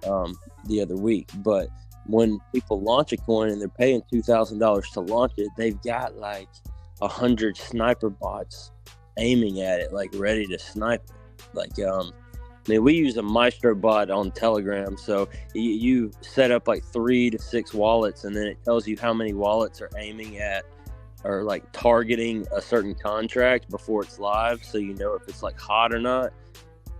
the other week. But when people launch a coin and they're paying $2,000 to launch it, they've got like 100 sniper bots aiming at it, like ready to snipe it. Like, I mean, we use a Maestro bot on Telegram, so you set up like 3 to 6 wallets, and then it tells you how many wallets are aiming at or like targeting a certain contract before it's live, so you know if it's like hot or not,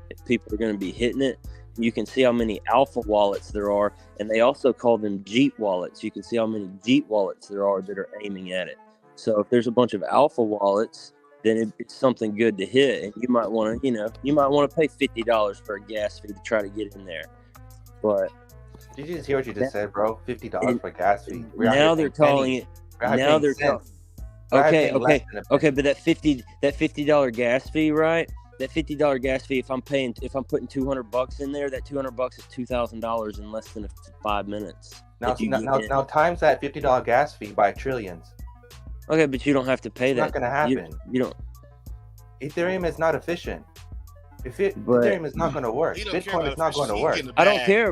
if people are going to be hitting it. You can see how many alpha wallets there are, and they also call them Jeep wallets. You can see how many Jeep wallets there are that are aiming at it. So if there's a bunch of alpha wallets, then it's something good to hit, and you might want to pay $50 for a gas fee to try to get in there. But did you just hear what you just said, bro? $50 for gas fee. Now they're calling it. Now they're calling. Okay. But that $50 gas fee, right? That $50 gas fee. If I'm putting $200 in there, that $200 is $2,000 in less than 5 minutes. Now times that $50 gas fee by trillions. Okay, but you don't have to pay that. It's not going to happen. You don't. Ethereum is not efficient. Ethereum is not going to work. Bitcoin is not going to work. I don't care.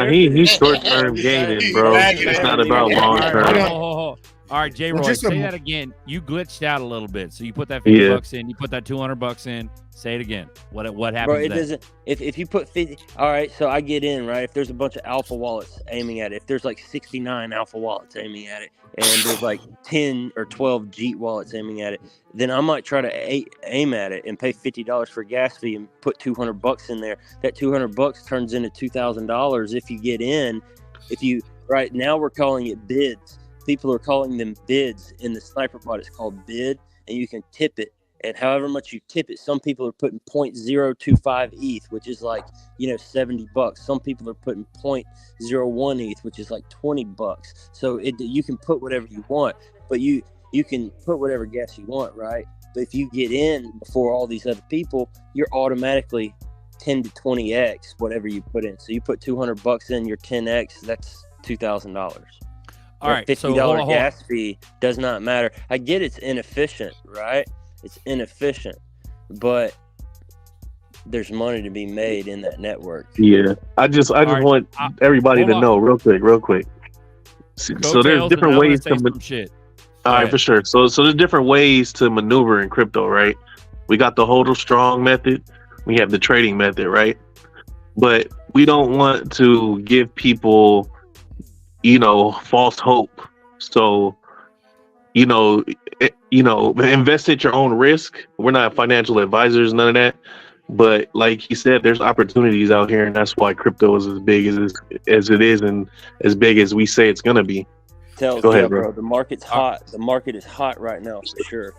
He's short-term gaming, bro. It's not about long-term. All right, J. Roy, say that again. You glitched out a little bit. So you put that $50 in, you put that $200 in. Say it again. What happens? Bro, it doesn't. If you put 50, all right. So I get in, right. If there's a bunch of alpha wallets aiming at it, if there's like 69 alpha wallets aiming at it, and there's like 10 or 12 Jeet wallets aiming at it, then I might try to aim at it and pay $50 for gas fee and put $200 in there. That $200 turns into $2,000 if you get in. Right now we're calling it bids. People are calling them bids. In the sniper bot, it's called bid. and you can tip it. And however much you tip it, some people are putting 0.025 ETH, which is like, $70. Some people are putting 0.01 ETH, which is like $20. So you can put whatever you want, but you can put whatever gas you want, right? But if you get in before all these other people, you're automatically 10 to 20x whatever you put in. So you put $200 in, your 10x, that's $2,000. All right, $50 so hold on. gas fee does not matter. I get it's inefficient, right? It's inefficient, but there's money to be made in that network. Yeah, I just right, want everybody hold to on. know real quick. So there's different ways to. Shit. All right, for sure. So there's different ways to maneuver in crypto, right? We got the HODL strong method. We have the trading method, right? But we don't want to give people, false hope. So, invest at your own risk. We're not financial advisors, none of that. But like he said, there's opportunities out here, and that's why crypto is as big as it is, and as big as we say it's gonna be. Go ahead, bro. The market's hot. The market is hot right now for sure.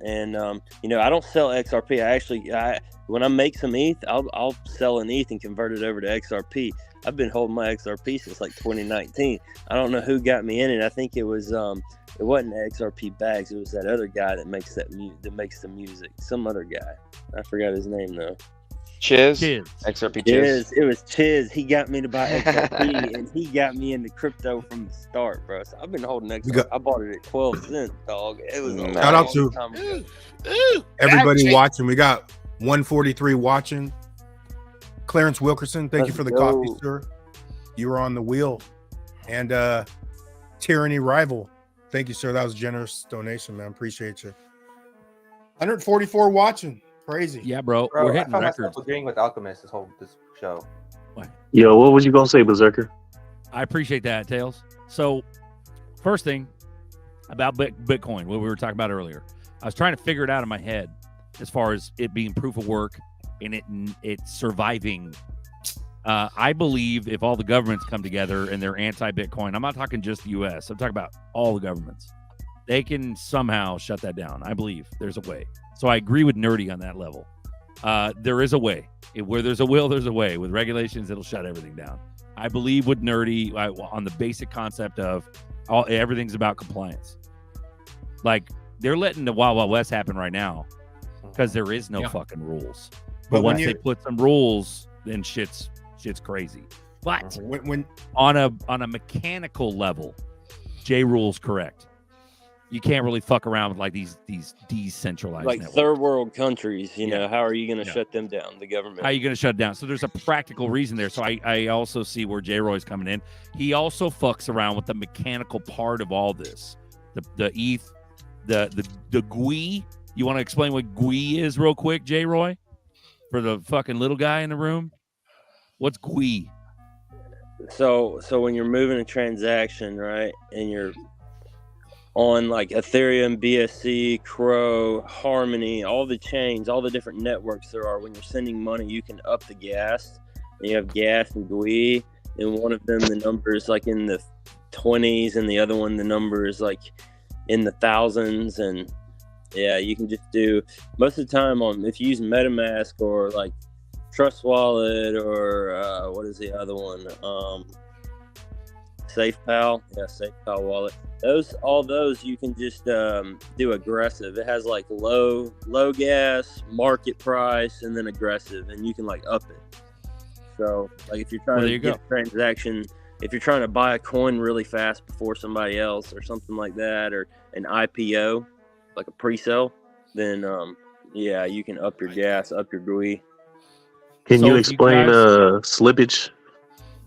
And I don't sell XRP. When I make some ETH, I'll sell an ETH and convert it over to XRP. I've been holding my XRP since like 2019. I don't know who got me in it. I think it was it wasn't XRP Bags. It was that other guy that makes the music. Some other guy. I forgot his name though. Chiz? XRP Chiz. It was Chiz. He got me to buy XRP, and he got me into crypto from the start, bro. So I've been holding XRP. I bought it at 12 cents, dog. It was a shout out to time ago. everybody watching. We got 143 watching. Clarence Wilkerson, thank you for the coffee, sir. You were on the wheel. And Tyranny Rival, thank you, sir. That was a generous donation, man. Appreciate you. 144 watching. Crazy. Yeah, bro. Bro, We're I hitting found records. myself agreeing with Alchemist this show. Yo, what was you gonna say, Berserker? I appreciate that, Tails. So, first thing about Bitcoin, what we were talking about earlier, I was trying to figure it out in my head as far as it being proof of work and it surviving. I believe if all the governments come together and they're anti-Bitcoin, I'm not talking just the U.S., I'm talking about all the governments, they can somehow shut that down. I believe there's a way. So I agree with Nerdy on that level. There is a way. Where there's a will, there's a way. With regulations, it'll shut everything down. I believe with Nerdy on the basic concept of everything's about compliance. Like, they're letting the Wild Wild West happen right now because there is no fucking rules. But once they put some rules, then shit's crazy. But when on a mechanical level, J Rule's correct. You can't really fuck around with like these decentralized like networks. third world countries. How are you going to shut them down? The government. How are you going to shut it down? So there's a practical reason there. So I also see where J Roy's coming in. He also fucks around with the mechanical part of all this. The ETH, the GUI. You want to explain what GUI is real quick, J Roy, for the fucking little guy in the room? What's GUI? So when you're moving a transaction, right, and you're on like Ethereum, BSC, Crow, Harmony, all the chains, all the different networks there are, when you're sending money, you can up the gas. And you have gas and GUI. In one of them, the number is like in the 20s, and the other one, the number is like in the thousands. And yeah, you can just do most of the time if you use MetaMask or like Trust Wallet or what is the other one? SafePal. Yeah, SafePal wallet. All those you can just do aggressive. It has like low gas, market price, and then aggressive, and you can like up it. So like if you're trying to get a transaction, if you're trying to buy a coin really fast before somebody else or something like that, or an IPO, like a pre-sale, then yeah, you can up your gas, up your GUI. Can you explain slippage?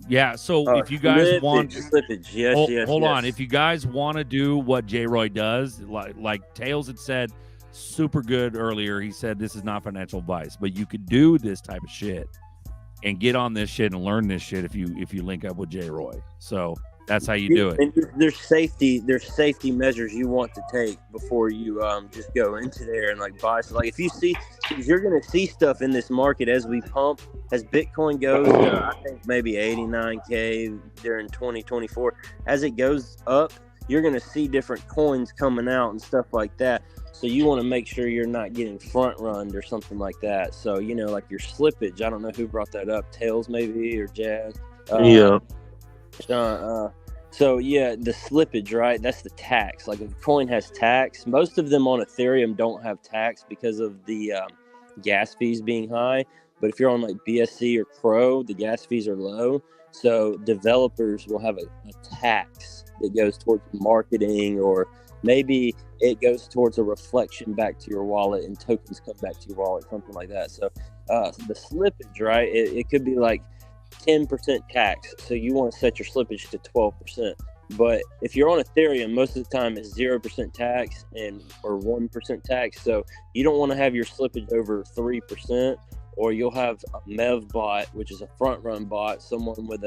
Yeah, so if you guys want slippage, yes, hold on. If you guys want to do what J Roy does, like Tails had said, super good earlier. He said this is not financial advice, but you could do this type of shit and get on this shit and learn this shit if you link up with J Roy. So that's how you do it. And there's safety measures you want to take before you just go into there and like buy. So like if you're gonna see stuff in this market as we pump, as Bitcoin goes, I think maybe 89K during 2024. As it goes up, you're gonna see different coins coming out and stuff like that. So you want to make sure you're not getting front runned or something like that. So, you know, like your slippage, I don't know who brought that up, Tails maybe or Jazz. Yeah. So yeah, the slippage, right? That's the tax. Like if a coin has tax, most of them on Ethereum don't have tax because of the gas fees being high. But if you're on like BSC or Crow, the gas fees are low. So developers will have a tax that goes towards marketing, or maybe it goes towards a reflection back to your wallet and tokens come back to your wallet, something like that. So the slippage, right? It could be like 10% tax. So you want to set your slippage to 12%. But if you're on Ethereum, most of the time it's 0% tax or 1% tax. So you don't want to have your slippage over 3%, or you'll have a MEV bot, which is a front run bot, someone with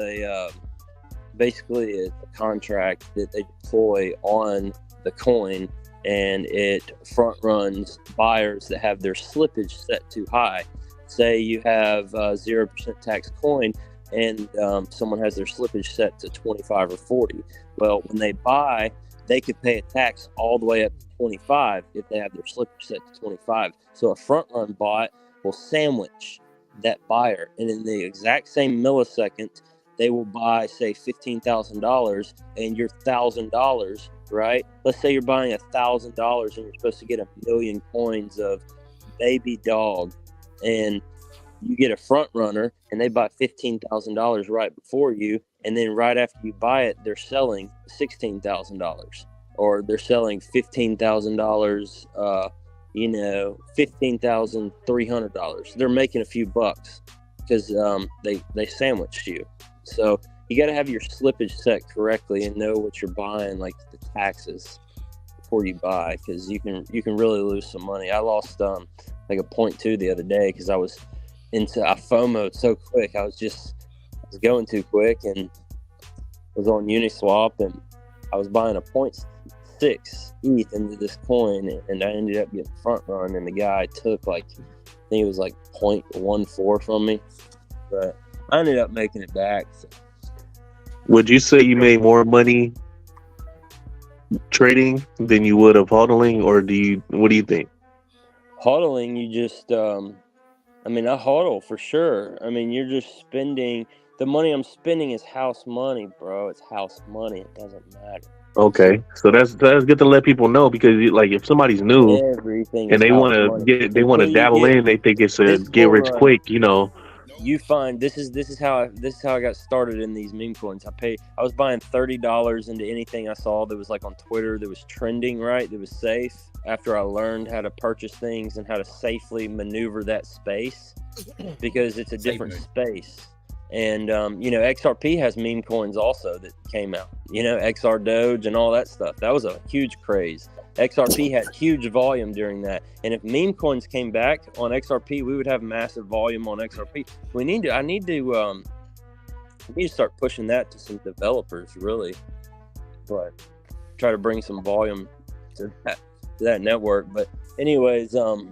basically a contract that they deploy on the coin, and it front runs buyers that have their slippage set too high. Say you have 0% tax coin, and someone has their slippage set to 25 or 40. Well, when they buy, they could pay a tax all the way up to 25 if they have their slippage set to 25. So a front run bot will sandwich that buyer, and in the exact same millisecond, they will buy, say, $15,000, and your $1,000, right? Let's say you're buying $1,000 and you're supposed to get 1 million coins of baby dog, and you get a front runner and they buy $15,000 right before you, and then right after you buy it, they're selling $16,000, or they're selling $15,000, $15,300. They're making a few bucks because they sandwiched you. So you got to have your slippage set correctly and know what you're buying, like the taxes, before you buy, because you can really lose some money. I lost like a 0.2 the other day because I FOMO'd so quick. I was going too quick, and was on Uniswap, and I was buying a 0.6 ETH into this coin, and I ended up getting front run, and the guy took I think it was 0.14 from me, but I ended up making it back. So. Would you say you made more money trading than you would of HODLing, or what do you think? HODLing, you just I HODL for sure. You're just spending the money I'm spending is house money, bro. It's house money. It doesn't matter. Okay, so that's good to let people know, because if somebody's new Everything and they want to dabble in, they think it's a get rich quick, You find this is how I got started in these meme coins. I was buying $30 into anything I saw that was on Twitter that was trending, right? That was safe. After I learned how to purchase things and how to safely maneuver that space, because it's a different space. And XRP has meme coins also that came out. XR Doge and all that stuff. That was a huge craze. XRP had huge volume during that, and if meme coins came back on XRP, we would have massive volume on XRP. I need to start pushing that to some developers, really, but try to bring some volume to that network. But anyways, no,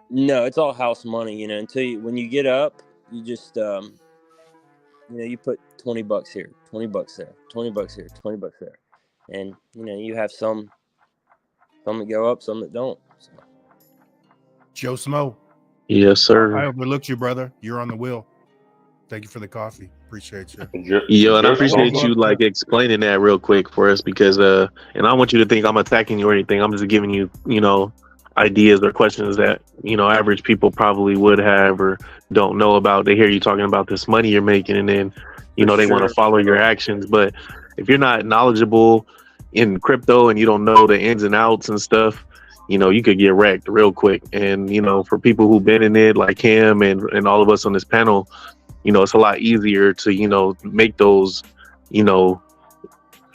it's all house money, when you get up, you just you put $20 here, $20 there, $20 here, $20 there. And you have some that go up, some that don't. So. Joe Smo. Yes, sir. I overlooked you, brother. You're on the wheel. Thank you for the coffee. Appreciate you. Yo, and I appreciate you explaining that real quick for us, because and I don't want you to think I'm attacking you or anything. I'm just giving you ideas or questions that average people probably would have or don't know about. They hear you talking about this money you're making, and then they want to follow your actions. But if you're not knowledgeable in crypto and you don't know the ins and outs and stuff, you could get wrecked real quick. And, for people who've been in it, like him and all of us on this panel, it's a lot easier to, make those,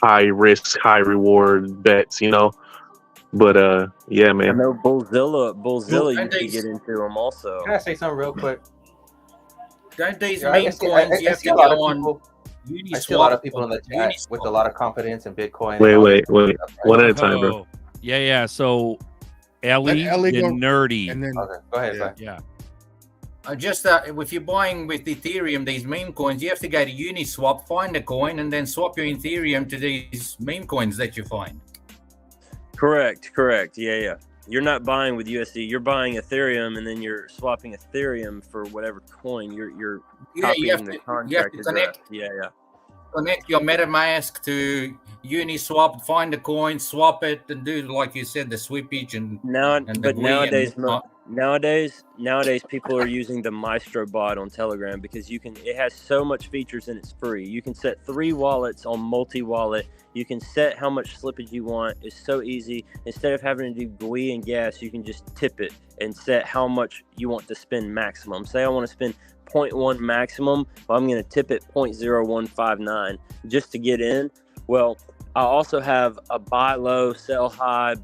high risk, high reward bets, But, yeah, man. I know Bullzilla you could get into them also. Can I say something real quick? Don't these meme coins, you have to go on... I see a lot of people in the chat with a lot of confidence in Bitcoin. Wait. One at a time, bro. Yeah. So, Ellie the nerdy. And then, okay, go ahead. Yeah. Just if you're buying with Ethereum, these meme coins, you have to go to Uniswap, find a coin, and then swap your Ethereum to these meme coins that you find. Correct. Yeah. You're not buying with USD. You're buying Ethereum, and then you're swapping Ethereum for whatever coin. You're copying the contract address. Yeah. Connect your MetaMask to Uniswap, find the coin, swap it, and do, like you said, the sweepage nowadays people are using the Maestro bot on Telegram because it has so much features and it's free. You can set 3 wallets on multi-wallet. You can set how much slippage you want. It's so easy. Instead of having to do GUI and gas, you can just tip it and set how much you want to spend maximum. Say I want to spend 0.1 maximum, well, I'm going to tip it 0.0159 just to get in. Well, I also have a buy low, sell high,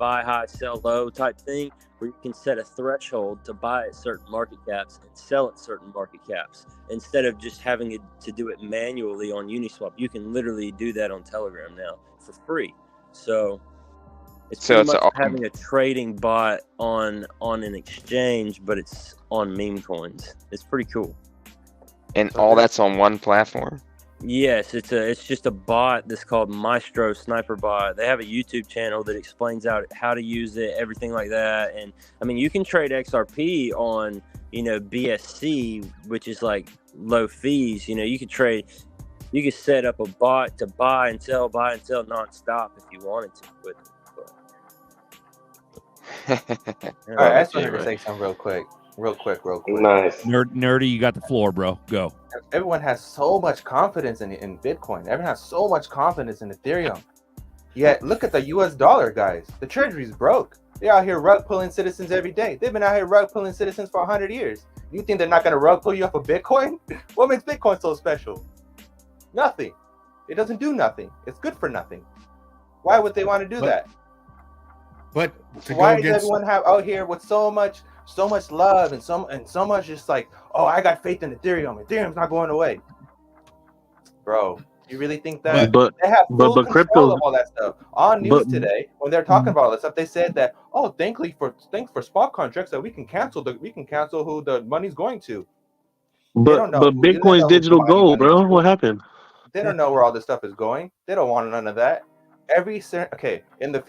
sell low type thing where you can set a threshold to buy at certain market caps and sell at certain market caps. Instead of just having to do it manually on Uniswap, you can literally do that on Telegram now for free. So it's pretty much having a trading bot on an exchange, but it's on meme coins. It's pretty cool. And all that's on one platform? Yes, it's just a bot that's called Maestro Sniper Bot. They have a YouTube channel that explains out how to use it, everything like that. And I mean, you can trade XRP on, BSC, which is like low fees. You could set up a bot to buy and sell nonstop if you wanted to. All right, I just wanted to say something real quick. Nice. Nerdy, you got the floor, bro. Go. Everyone has so much confidence in Bitcoin. Everyone has so much confidence in Ethereum. Yet look at the US dollar, guys. The treasury's broke. They're out here rug pulling citizens every day. They've been out here rug pulling citizens for 100 years. You think they're not going to rug pull you off of Bitcoin? What makes Bitcoin so special? Nothing. It doesn't do nothing. It's good for nothing. Why would they want to do that? But why does everyone have out here with so much love and so much just like, oh, I got faith in Ethereum. Ethereum's not going away, bro. You really think that? But they have full control crypto of all that stuff on news today when they're talking about all that stuff. They said that, oh, thanks for spot contracts that we can cancel who the money's going to. But Bitcoin's digital gold, bro. What happened? They don't know where all this stuff is going. They don't want none of that. In the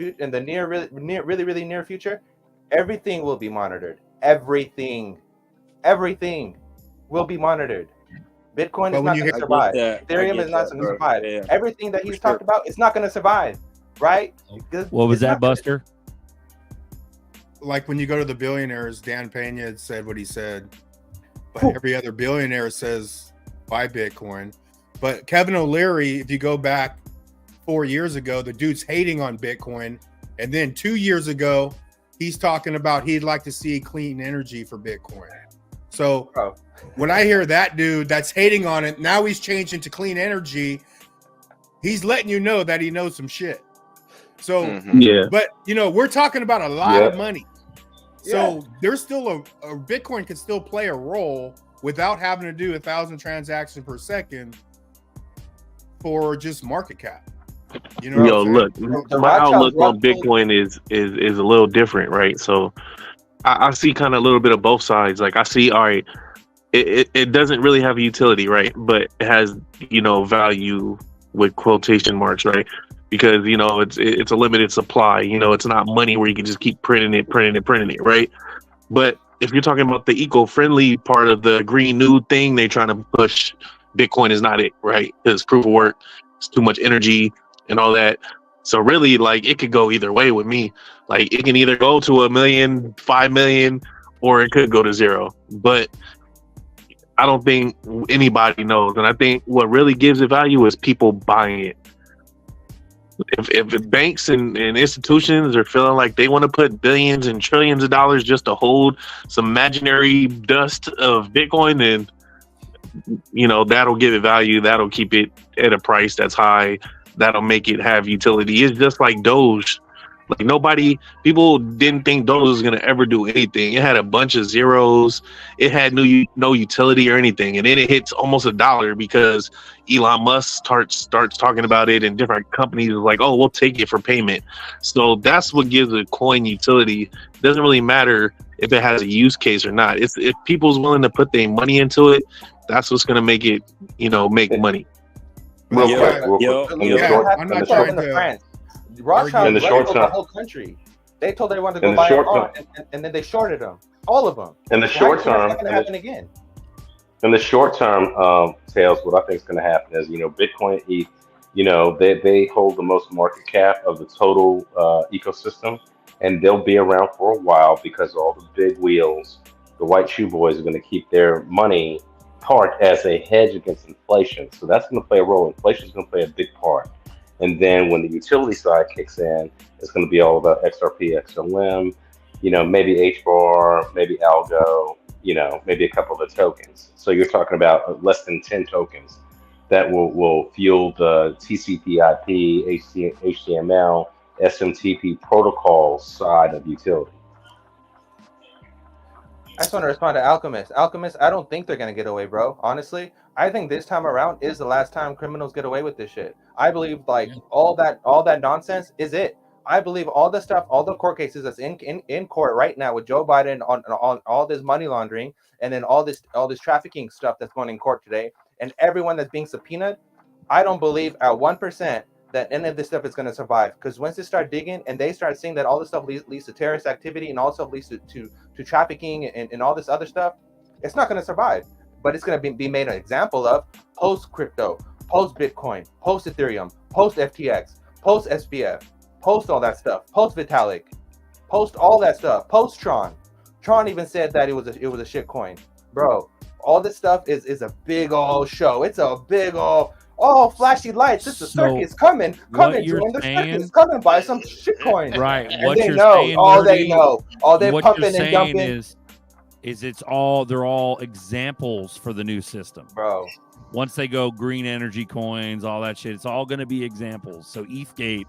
really near future, everything will be monitored. Everything will be monitored. Bitcoin is not going to survive. Ethereum is not going to survive. Yeah. Everything that he's talked about, it's not going to survive, right? What was that, Buster? Like when you go to the billionaires, Dan Pena had said what he said, but every other billionaire says buy Bitcoin. But Kevin O'Leary, if you go back 4 years ago, the dude's hating on Bitcoin, and then 2 years ago, he's talking about he'd like to see clean energy for Bitcoin. So when I hear that dude that's hating on it, now he's changing to clean energy. He's letting you know that he knows some shit. So, but we're talking about a lot of money. So there's still a Bitcoin could still play a role without having to do 1,000 transactions per second for just market cap. Look, my outlook on Bitcoin is a little different, right? So I see kind of a little bit of both sides. Like I see, all right, it doesn't really have a utility, right? But it has, value with quotation marks, right? Because, it's a limited supply, it's not money where you can just keep printing it, right? But if you're talking about the eco-friendly part of the green new thing they're trying to push, Bitcoin is not it, right? It's proof of work, it's too much energy and all that. So really, like, it could go either way with me. Like, it can either go to 1 million, 5 million, or it could go to 0. But I don't think anybody knows. And I think what really gives it value is people buying it. If banks and institutions are feeling like they want to put billions and trillions of dollars just to hold some imaginary dust of Bitcoin, then, that'll give it value. That'll keep it at a price that's high. That'll make it have utility. It's just like Doge. Like people didn't think Doge was going to ever do anything. It had a bunch of zeros. It had no utility or anything. And then it hits almost $1 because Elon Musk starts talking about it, and different companies are like, oh, we'll take it for payment. So that's what gives a coin utility. It doesn't really matter if it has a use case or not. If people's willing to put their money into it, that's what's going to make it, make money. Real quick. I'm not trying to. Rothschild In the sold short the term. whole country. They told they wanted to In go the buy short them all, term. and then they shorted them, all of them. In the So how short you think it's term, not going to happen again? in the short term, Tails, what I think is going to happen is, Bitcoin, ETH, they hold the most market cap of the total ecosystem, and they'll be around for a while because all the big wheels, the white shoe boys, are going to keep their money parked as a hedge against inflation. So that's going to play a role. Inflation is going to play a big part. And then when the utility side kicks in, it's going to be all about XRP, XLM, maybe HBAR, maybe Algo, maybe a couple of the tokens. So you're talking about less than 10 tokens that will fuel the TCP/IP, HTML, SMTP protocol side of utility. I just want to respond to Alchemist. Alchemist, I don't think they're gonna get away, bro. Honestly, I think this time around is the last time criminals get away with this shit. I believe like all that nonsense is it. I believe all the stuff, all the court cases that's in court right now with Joe Biden on all this money laundering, and then all this trafficking stuff that's going in court today, and everyone that's being subpoenaed. I don't believe at 1% that any of this stuff is going to survive, because once they start digging and they start seeing that all this stuff leads to terrorist activity and all stuff leads to trafficking and all this other stuff, it's not going to survive. But it's going to be made an example of post crypto, post Bitcoin, post Ethereum, post FTX, post SBF, post all that stuff, post Vitalik, post all that stuff, post Tron. Tron even said that it was a shit coin, bro. All this stuff is a big old show. It's a big old flashy lights. It's a circus coming. Join the circus. Coming by some shit coin. Right. And What they you're know. saying, All Nerdy, they know. All they what pumping you're and saying dumping. is they're all examples for the new system, bro. Once they go green energy coins, all that shit, it's all going to be examples. So ETHgate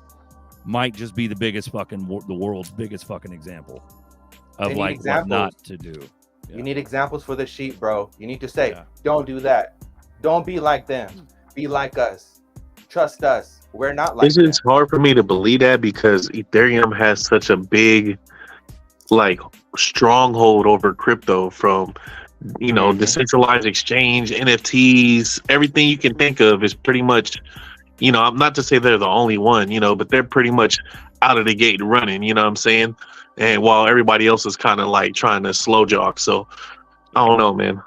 might just be the world's biggest fucking example of like what not to do. Yeah. You need examples for the sheep, bro. You need to say, don't do that. Don't be like them. Be like us. Trust us. We're not like them. It's hard for me to believe that because Ethereum has such a big, stronghold over crypto from, decentralized exchange, NFTs, everything you can think of is pretty much, I'm not to say they're the only one, but they're pretty much out of the gate running, you know what I'm saying? And while everybody else is kind of trying to slow jog. So I don't know, man.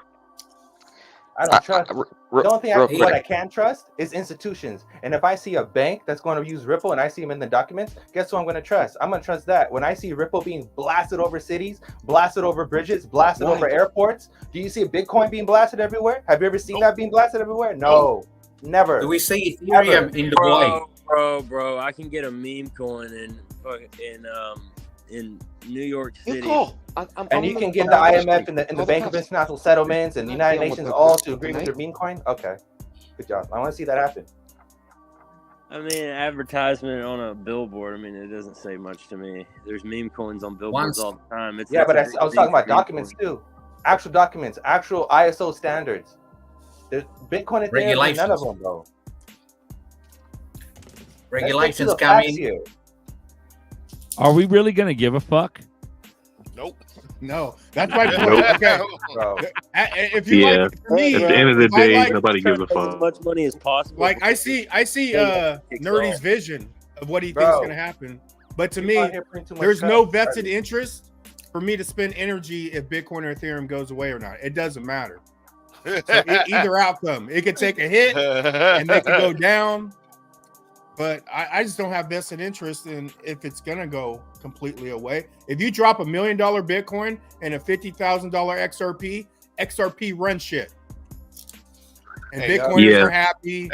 I don't trust. The only thing what I can trust is institutions. And if I see a bank that's going to use Ripple and I see them in the documents, guess who I'm going to trust? I'm going to trust that. When I see Ripple being blasted over cities, blasted over bridges, blasted over airports, do you see Bitcoin being blasted everywhere? Have you ever seen that being blasted everywhere? No, never. Do we see Ethereum in Dubai? Bro, I can get a meme coin in New York City. And you can get the IMF and the Bank of International Settlements and the United Nations all to agree with their meme coin? Okay. Good job. I want to see that happen. I mean, advertisement on a billboard, it doesn't say much to me. There's meme coins on billboards all the time. But I was talking about documents too. Actual documents, actual ISO standards. There's Bitcoin and Ethereum, none of them, bro. Regulations coming. Are we really going to give a fuck? Nope. No, that's my point. Okay. Bro. If you at the end of the day, nobody gives a fuck. As much money as possible. I see Nerdy's vision of what he thinks is going to happen. But to me, there's no vested interest for me to spend energy if Bitcoin or Ethereum goes away or not. It doesn't matter. So either outcome, it could take a hit and they could go down. But I just don't have vested interest in if it's going to go completely away. If you drop $1 million Bitcoin and a $50,000 XRP run shit. And Bitcoiners are happy.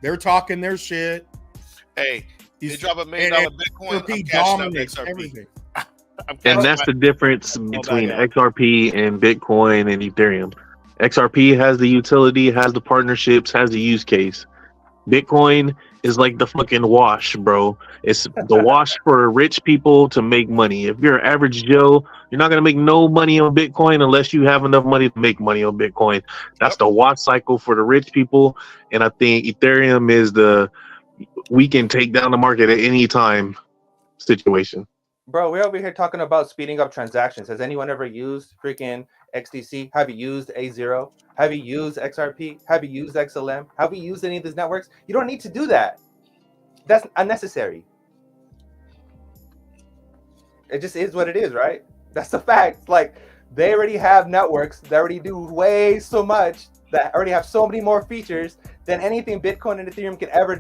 They're talking their shit. Hey, they drop $1 million Bitcoin, XRP dominates everything. And that's the difference between XRP and Bitcoin and Ethereum. XRP has the utility, has the partnerships, has the use case. Bitcoin is like the fucking wash, bro. It's the wash for rich people to make money. If you're an average Joe, you're not gonna make no money on Bitcoin unless you have enough money to make money on Bitcoin. That's the wash cycle for the rich people. And I think Ethereum is we can take down the market at any time situation. Bro, we're over here talking about speeding up transactions. Has anyone ever used freaking XDC? Have you used A0? Have you used XRP? Have you used XLM? Have you used any of these networks? You don't need to do that. That's unnecessary. It just is what it is, right? That's the fact. Like, they already have networks that already do way so much, that already have so many more features than anything Bitcoin and Ethereum can ever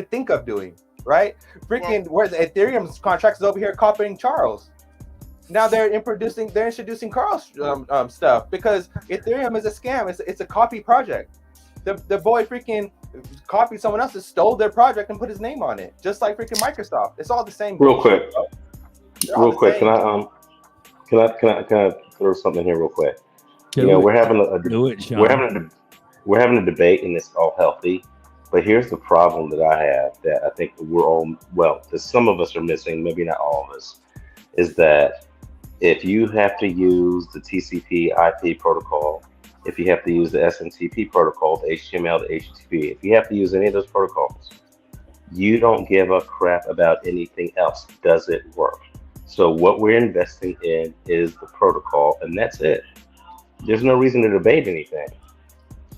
think of doing, right? Freaking, where the Ethereum's contracts is over here copying Charles. Now they're introducing Carl's stuff, because Ethereum is a scam. It's a copy project. The boy freaking copied someone else's, stole their project and put his name on it, just like freaking Microsoft. It's all the same. Real quick, real quick. Can I throw something in here real quick? We're having a debate, and it's all healthy. But here's the problem that I have, that I think we're all, that some of us are missing, maybe not all of us, is that if you have to use the TCP IP protocol, if you have to use the SMTP protocol, the HTML, the HTTP, if you have to use any of those protocols, you don't give a crap about anything else. Does it work? So what we're investing in is the protocol, and that's it. There's no reason to debate anything.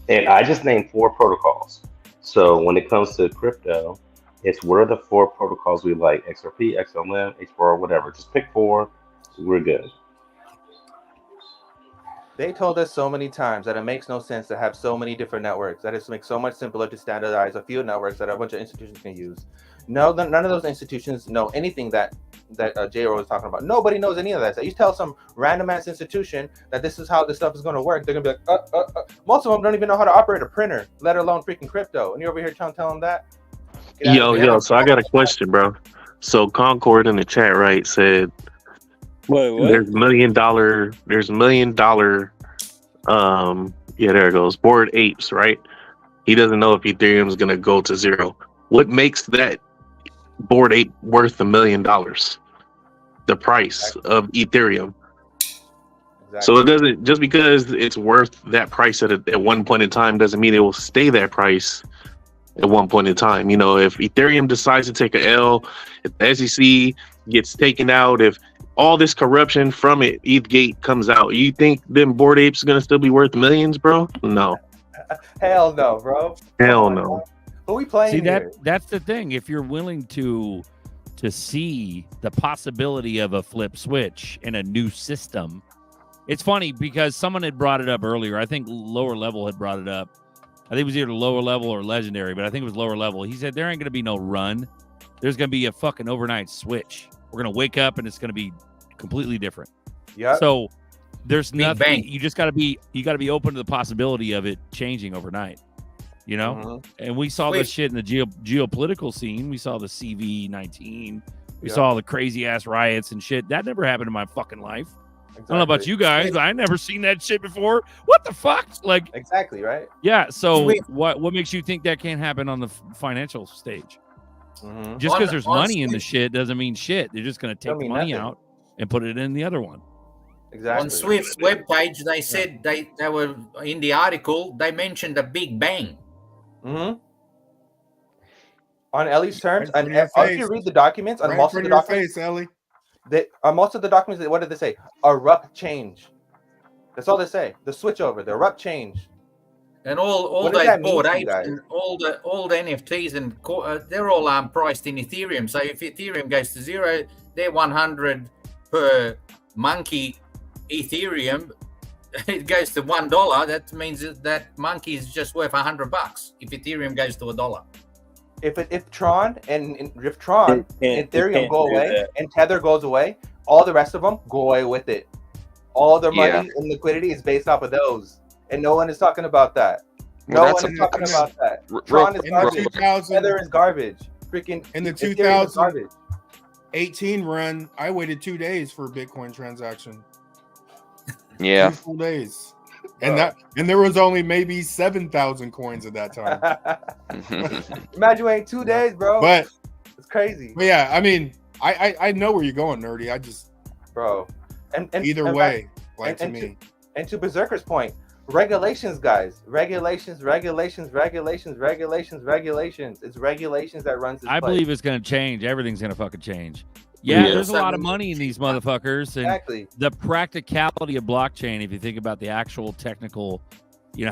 And I just named 4 protocols. So when it comes to crypto, it's what are the 4 protocols we like? XRP, XLM, H4, whatever. Just pick 4. We're good. They told us so many times that it makes no sense to have so many different networks. That it makes so much simpler to standardize a few networks that a bunch of institutions can use. No, none of those institutions know anything that J-Ro was talking about. Nobody knows any of that. So you tell some random ass institution that this is how this stuff is going to work, they're going to be like, most of them don't even know how to operate a printer, let alone freaking crypto. And you're over here trying to tell them that? Yo, so I got a question, bro. So Concord in the chat, right, said, Wait, what? There's $1 million, there it goes, Bored Apes, right? He doesn't know if Ethereum is going to go to 0. What makes that Bored Ape worth $1 million? The price of Ethereum. Exactly. So it doesn't, just because it's worth that price at one point in time doesn't mean it will stay that price at one point in time. If Ethereum decides to take an L, if the SEC gets taken out, if all this corruption from it, ETHgate comes out, you think them Bored Apes are gonna still be worth millions, bro? No. Hell no, bro. Hell no. Who we playing? See, here? that's the thing. If you're willing to see the possibility of a flip switch in a new system, it's funny because someone had brought it up earlier. I think Lower Level had brought it up. I think it was either Lower Level or Legendary, but I think it was Lower Level. He said there ain't gonna be no run. There's gonna be a fucking overnight switch. We're gonna wake up and it's gonna be completely different. Yeah. So there's Big nothing. bang. You just gotta be open to the possibility of it changing overnight. And we saw this shit in the geopolitical scene. We saw the CV-19. We saw the crazy ass riots and shit. That never happened in my fucking life. Exactly. I don't know about you guys. I never seen that shit before. What the fuck? Like, exactly, right? Yeah. So what makes you think that can't happen on the financial stage? Just because there's money in the shit doesn't mean shit. They're just gonna take the money out and put it in the other one. Exactly. On Swift's webpage, they said they were in the article. They mentioned a big bang. On Ellie's terms, and if you read the documents, on most of the documents, Ellie, most of the documents, what did they say? Abrupt change. That's all they say. The switch over, the abrupt change. And all those Bored Apes and all the NFTs and they're all priced in Ethereum. So if Ethereum goes to 0, they're 100 per monkey Ethereum. It goes to $1. That means that monkey is just worth $100 if Ethereum goes to $1. If Tron and Ethereum go away and Tether goes away, all the rest of them go away with it. All their money and liquidity is based off of those, and no one is talking about that. No one is talking about that. Tron is garbage. Tether is garbage. Freaking in the 2018 run, I waited 2 days for a Bitcoin transaction. Yeah, 2 full days. And there was only maybe 7,000 coins at that time. Imagine waiting 2 days, bro. But it's crazy. But yeah, I mean, I know where you're going, Nerdy. I just, bro. And either way, to me. And to Berserker's point, regulations, guys. Regulations. It's regulations that runs this I place. believe it's going to change. Everything's going to fucking change. Yeah, there's a lot of money in these motherfuckers. And the practicality of blockchain, if you think about the actual technical,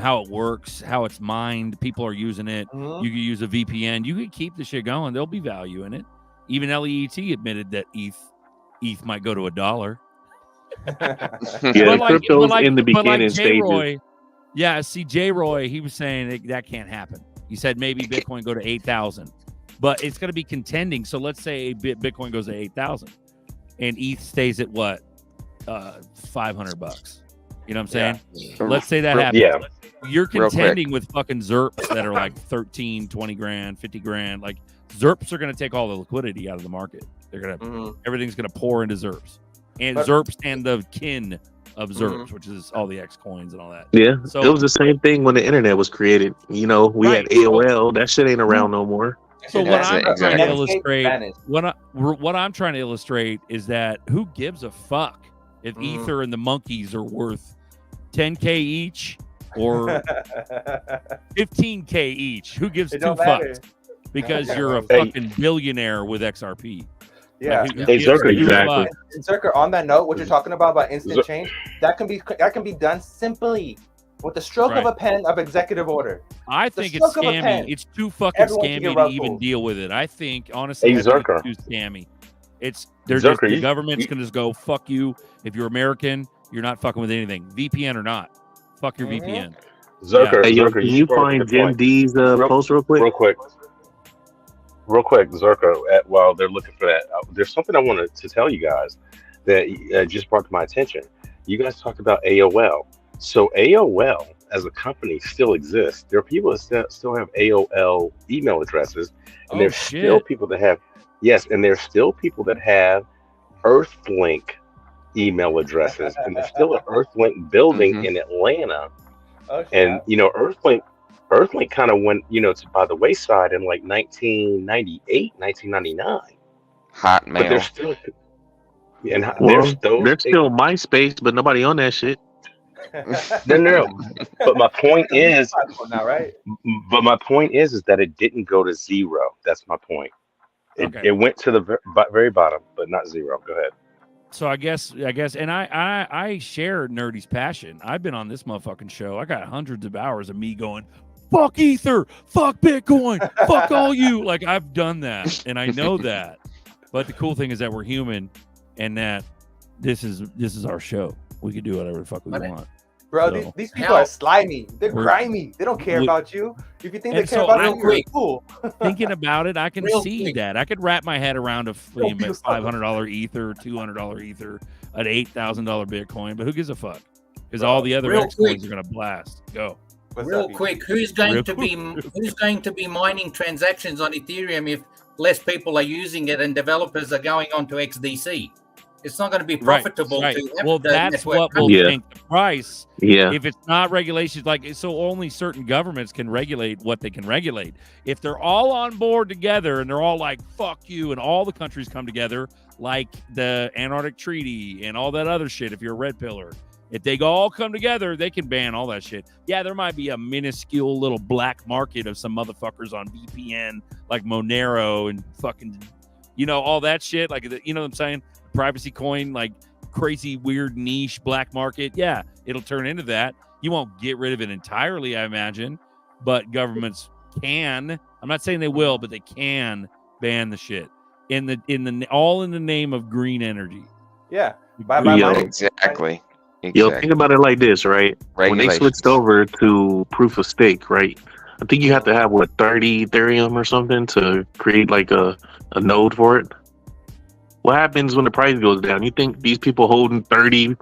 how it works, how it's mined, people are using it. You can use a VPN. You can keep the shit going. There'll be value in it. Even LEET admitted that ETH ETH might go to $1. Yeah, crypto's in the beginning stages. J-Roy, yeah, see, J-Roy, he was saying that can't happen. He said maybe Bitcoin go to 8,000, but it's going to be contending. So let's say Bitcoin goes to 8,000 and ETH stays at what? $500. You know what I'm saying? Yeah. Let's say that happens. Yeah. You're contending with fucking ZERPs that are like 13, 20 grand, 50 grand. Like ZERPs are going to take all the liquidity out of the market. They're going to, everything's going to pour into ZERPs and ZERPs and the kin of ZERPs, which is all the X coins and all that. Yeah. So it was the same thing when the internet was created. You know, we had AOL. That shit ain't around no more. So what I'm trying to Netscape illustrate, vanished. what I'm trying to illustrate is that who gives a fuck if Ether and the monkeys are worth 10K each or 15K each? Who gives two fucks? Because you're a fucking billionaire with XRP. Yeah. Like, Exactly. And Zerker, on that note, what you're talking about instant change, that can be done simply with the stroke of a pen of executive order. I think it's scammy. It's too fucking scammy to even deal with it. I think honestly, it's too scammy. The government's gonna just go fuck you. If you're American, you're not fucking with anything, VPN or not. Fuck your VPN. Zerker, Hey, Zerker, can you find Jim D's post real quick? Real quick, Zerker, while they're looking for that, there's something I wanted to tell you guys that just brought to my attention. You guys talked about AOL. So AOL as a company still exists. There are people that still have AOL email addresses, and there's still people that have, and there's still people that have Earthlink email addresses, and there's still an Earthlink building in Atlanta. And you know, Earthlink kind of went, by the wayside in like 1998, 1999. Hotmail. But there's still, there's still MySpace, but nobody on that shit. No. But my point is, now, right? But my point is that it didn't go to zero. That's my point. It went to the very bottom, but not zero. Go ahead. So I guess, and I share Nerdy's passion. I've been on this motherfucking show. I got hundreds of hours of me going, fuck Ether, fuck Bitcoin, fuck all you. Like, I've done that, and I know that. But the cool thing is that we're human, and that this is our show. We can do whatever the fuck we want. Bro, So, these people are slimy. They're grimy. They don't care about you. If you think they care about you, you're a fool. Thinking about it, I can see that. I could wrap my head around a $500 Ether, $200 Ether, an $8,000 Bitcoin, but who gives a fuck? Because all the other X coins are gonna blast. Go. Real quick, who's going to be mining transactions on Ethereum if less people are using it and developers are going on to XDC? It's not going to be profitable. Right. To Well, that's what will tank the price. Yeah. If it's not regulations, so only certain governments can regulate what they can regulate. If they're all on board together and they're all like, fuck you, and all the countries come together, like the Antarctic Treaty and all that other shit, if you're a red pillar, if they all come together, they can ban all that shit. Yeah, there might be a minuscule little black market of some motherfuckers on VPN, like Monero and fucking, all that shit. Like, you know what I'm saying? Privacy coin, like crazy, weird niche black market. Yeah, it'll turn into that. You won't get rid of it entirely, I imagine, but governments can. I'm not saying they will, but they can ban the shit in the all in the name of green energy. Yeah, exactly. Yo, think about it like this, right? When they switched over to proof of stake, right? I think you have to have 30 Ethereum or something to create like a node for it. What happens when the price goes down? You think these people holding 30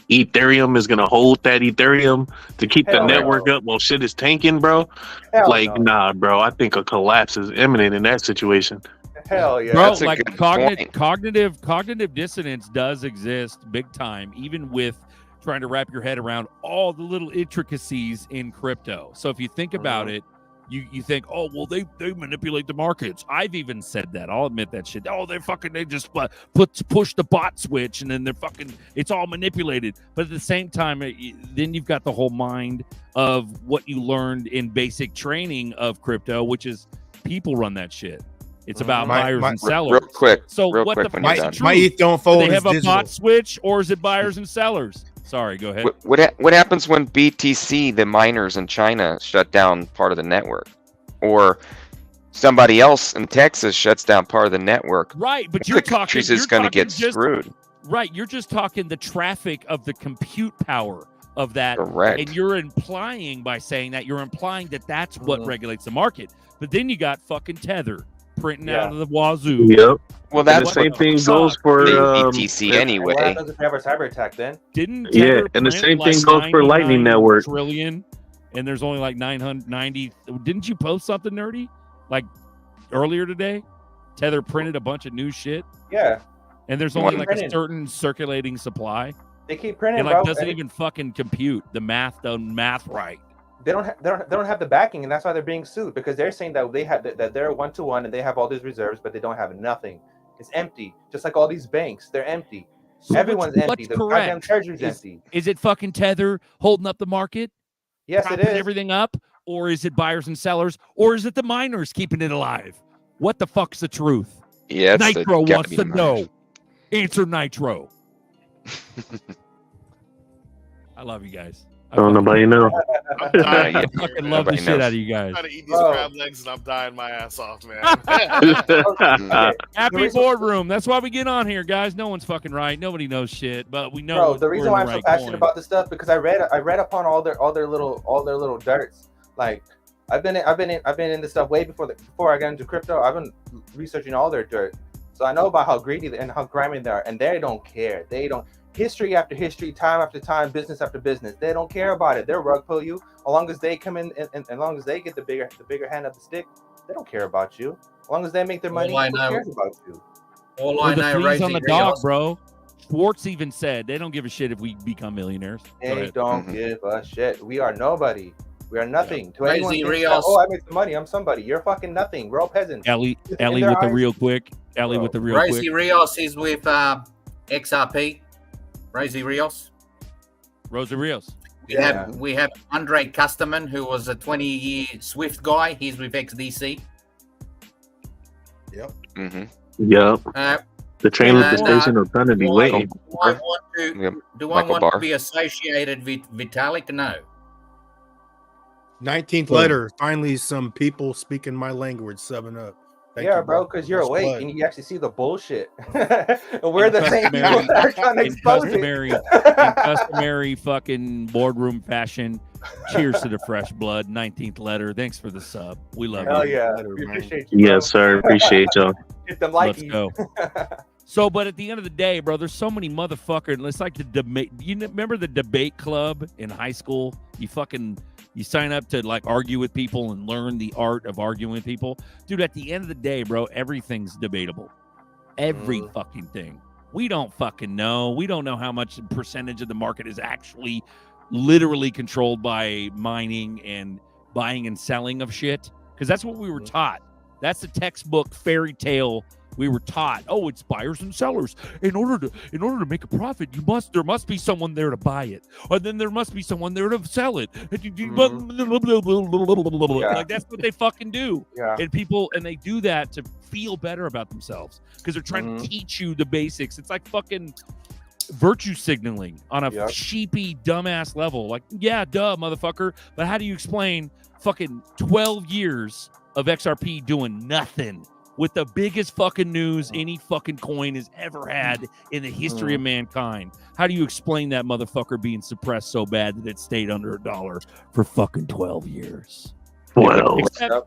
Ethereum is gonna hold that Ethereum to keep the network up while shit is tanking, bro? Nah, bro. I think a collapse is imminent in that situation. Hell yeah, bro. Like cognitive dissonance does exist big time, even with trying to wrap your head around all the little intricacies in crypto. So if you think about it, you think, oh, well, they manipulate the markets. I've even said that. I'll admit that shit. Oh, they just push the bot switch and then it's all manipulated. But at the same time, then you've got the whole mind of what you learned in basic training of crypto, which is people run that shit. It's about buyers and sellers. Real quick. So what the fuck? My ETH don't fold. Do they have a digital. bot switch, or is it buyers and sellers? Sorry, go ahead. What happens when BTC, the miners in China, shut down part of the network? Or somebody else in Texas shuts down part of the network, Right, but the you're talking. country's You're just going to talking get just screwed. right. You're just talking the traffic of the compute power of that, Correct. and you're implying by saying that that's what regulates the market. But then you got fucking Tether printing out of the wazoo. Yep. Well, And that's the same what thing the goes fuck? for BTC What anyway. happens if they have a cyber attack then? Didn't Yeah, Tether and the print same like thing goes for Lightning 99 Network. trillion, and there's only like 990. Didn't you post something nerdy like earlier today? Tether printed a bunch of new shit, Yeah, and there's only What? like a Printed. certain circulating supply. they keep printing, It like bro. doesn't and even fucking compute. The math doesn't math right. they don't have the backing, and that's why they're being sued, because they're saying that they have that they're 1-to-1 and they have all these reserves, but they don't have nothing. It's empty, just like all these banks. They're empty. So Everyone's what's empty. The goddamn correct? treasury's empty. Is it fucking Tether holding up the market, Yes, it propping is. everything up, or is it buyers and sellers, or is it the miners keeping it alive? What the fuck's the truth? Yeah, it's Nitro gotta wants be to the know. miners. Answer Nitro. I love you guys. I Don't fucking- nobody know. I'm Yeah, dying. yeah. I fucking love the Nobody shit knows. out of you guys. I'm trying to eat these Bro. crab legs and I'm dying my ass off, man. Happy reason- boardroom. That's why we get on here, guys. No one's fucking right. Nobody knows shit, but we know. Bro, the we're reason in why the I'm so right passionate coin. about this stuff, because I read upon all their little dirts. Like I've been in this stuff way before I got into crypto. I've been researching all their dirt, so I know about how greedy and how grimy they are, and they don't care. They don't. History after history, time after time, business after business. They don't care about it. They'll rug pull you as long as they come in and as long as they get the bigger hand of the stick. They don't care about you. As long as they make their money, All I who know- cares about you? All We're I the know, fleas Rosie on the Rios, dog, bro. Schwartz even said they don't give a shit if we become millionaires. Go They ahead. don't Mhm. give a shit. We are nobody. We are nothing. To Crazy anyone thinks that, Rios. oh, I made some money, I'm somebody. You're fucking nothing. We're all peasants. Ellie In with their the eyes- real quick. Ellie Bro. with the real Rosie quick. Rios is with XRP. Rosie Rios. Rosa Rios. Yeah. We have Andre Custerman, who was a 20-year Swift guy. He's with XDC. Yep. Mm-hmm. Yep. Uh, The train with the And, station are trying to be do I- waiting. do I want to? Yep. Do I Michael want Barr. to be associated with Vitalik? No. 19th Well- letter. Finally, some people speaking my language subbing up. Thank Yeah, you, bro, because you're Much awake blood. and you actually see the bullshit. And we're the same people customary- that are trying to In expose customary, it. in customary fucking boardroom fashion. Cheers to the fresh blood. 19th letter. Thanks for the sub. We love Hell you. yeah. Better, We man. appreciate you, bro. Yes, sir. Appreciate y'all. Hit them Let's likes. go. So, but at the end of the day, bro, there's so many motherfuckers. It's like the debate. Remember the debate club in high school? You sign up to like argue with people and learn the art of arguing with people. Dude, at the end of the day, bro, everything's debatable. Every fucking thing. We don't fucking know. We don't know how much percentage of the market is actually literally controlled by mining and buying and selling of shit. Because that's what we were taught. That's the textbook fairy tale we were taught. Oh, it's buyers and sellers. In order to make a profit, there must be someone there to buy it, or then there must be someone there to sell it. Like that's what they fucking do. Yeah. And they do that to feel better about themselves because they're trying to teach you the basics. It's like fucking virtue signaling on a sheepy dumbass level. Like, yeah, duh, motherfucker. But how do you explain fucking 12 years of XRP doing nothing with the biggest fucking news any fucking coin has ever had in the history of mankind? How do you explain that motherfucker being suppressed so bad that it stayed under $1 for fucking 12 years? Well,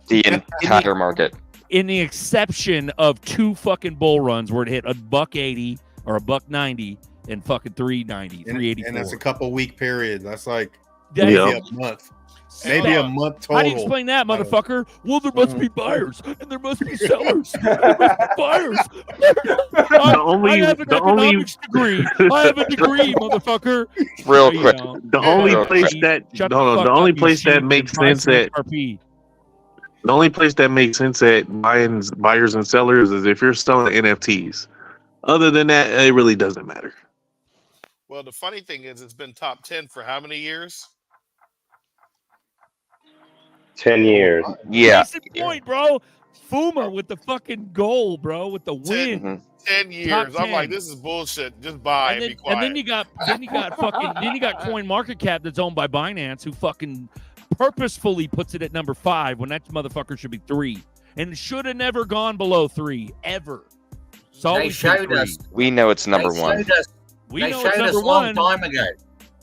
The entire market. In the exception of two fucking bull runs where it hit $1.80 or $1.90 and fucking $3.90, $3.84. And that's a couple week period. That's like That maybe is- a month. Maybe a month total. How do you explain that, motherfucker? Well, there must be buyers and there must be sellers. There must be buyers. I have an economics degree. I have a degree, motherfucker. Real You quick. know. the only Real place quick. that Shut no, the no, fuck the only up, you place that shit, makes and buy sense some that XRP. the only place that makes sense that buyers and sellers is if you're selling NFTs. Other than that, it really doesn't matter. Well, the funny thing is, it's been top 10 for how many years? 10 years. Yeah. Case in point, bro. Fuma with the fucking goal, bro, with the win. Mhm. 10 years. Top I'm like, 10. this is bullshit. Just buy and, be quiet. And then you got Coin Market Cap that's owned by Binance, who fucking purposefully puts it at number 5 when that motherfucker should be 3. and should have never gone below 3 ever. It's They always been showed 3. us. We know it's number They one. showed us. We They know showed it's us number long 1. time ago.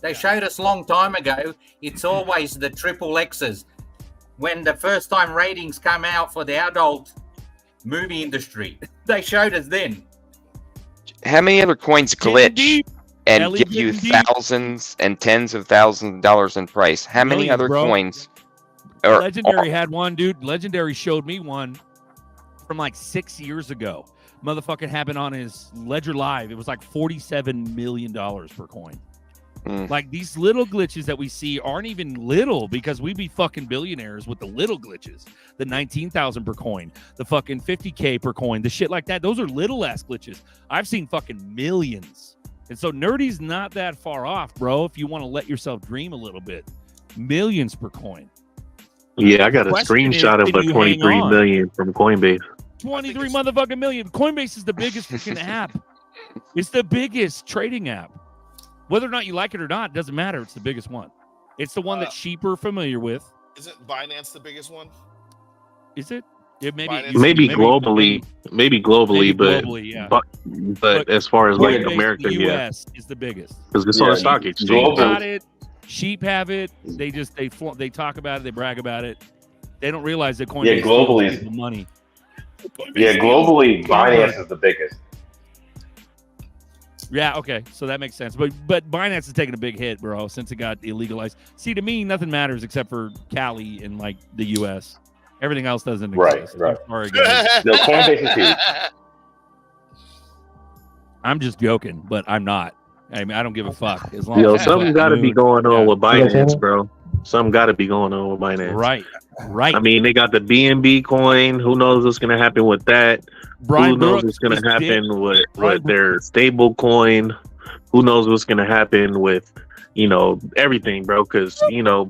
They showed us long time ago. It's always the triple X's. When the first time ratings come out for the adult movie industry, they showed us then. How many other coins Getting glitch deep. and Ellie give you getting deep. thousands and tens of thousands of dollars in price? How many Millions, other bro. coins? Are, Legendary had one, dude. Legendary showed me one from like 6 years ago. Motherfucking happened on his Ledger Live. It was like $47 million per coin. Like these little glitches that we see aren't even little because we be fucking billionaires with the little glitches. The 19,000 per coin, the fucking 50K per coin, the shit like that. Those are little ass glitches. I've seen fucking millions. And so Nerdy's not that far off, bro. If you want to let yourself dream a little bit, millions per coin. Yeah, I got a Question is, screenshot of can a you 23 hang on? million from Coinbase. 23 motherfucking million. Coinbase is the biggest freaking app. It's the biggest trading app. Whether or not you like it or not, doesn't matter. It's the biggest one. It's the one that sheep are familiar with. Isn't Binance the biggest one? Is it? It Maybe globally, yeah. but as far as like Coinbase, America, the yeah, US is the biggest. because it's on the stock exchange. Sheep got it. Sheep have it. They talk about it. They brag about it. They don't realize that Coinbase globally steals people money. Yeah, globally, Binance is the biggest. Yeah, okay, so that makes sense. But Binance is taking a big hit, bro, since it got illegalized. See, to me, nothing matters except for Cali and like the U.S. Everything else doesn't exist. Right. I'm sorry, guys. No, Coinbase is huge. I'm just joking, but I'm not. I mean, I don't give a fuck. As long Yo, as something got to be going on with Binance, bro. Something got to be going on with Binance. Right. I mean, they got the BNB coin. Who knows what's going to happen with that? Who knows what's going to happen with their stable coin? Who knows what's going to happen with, everything, bro? Because,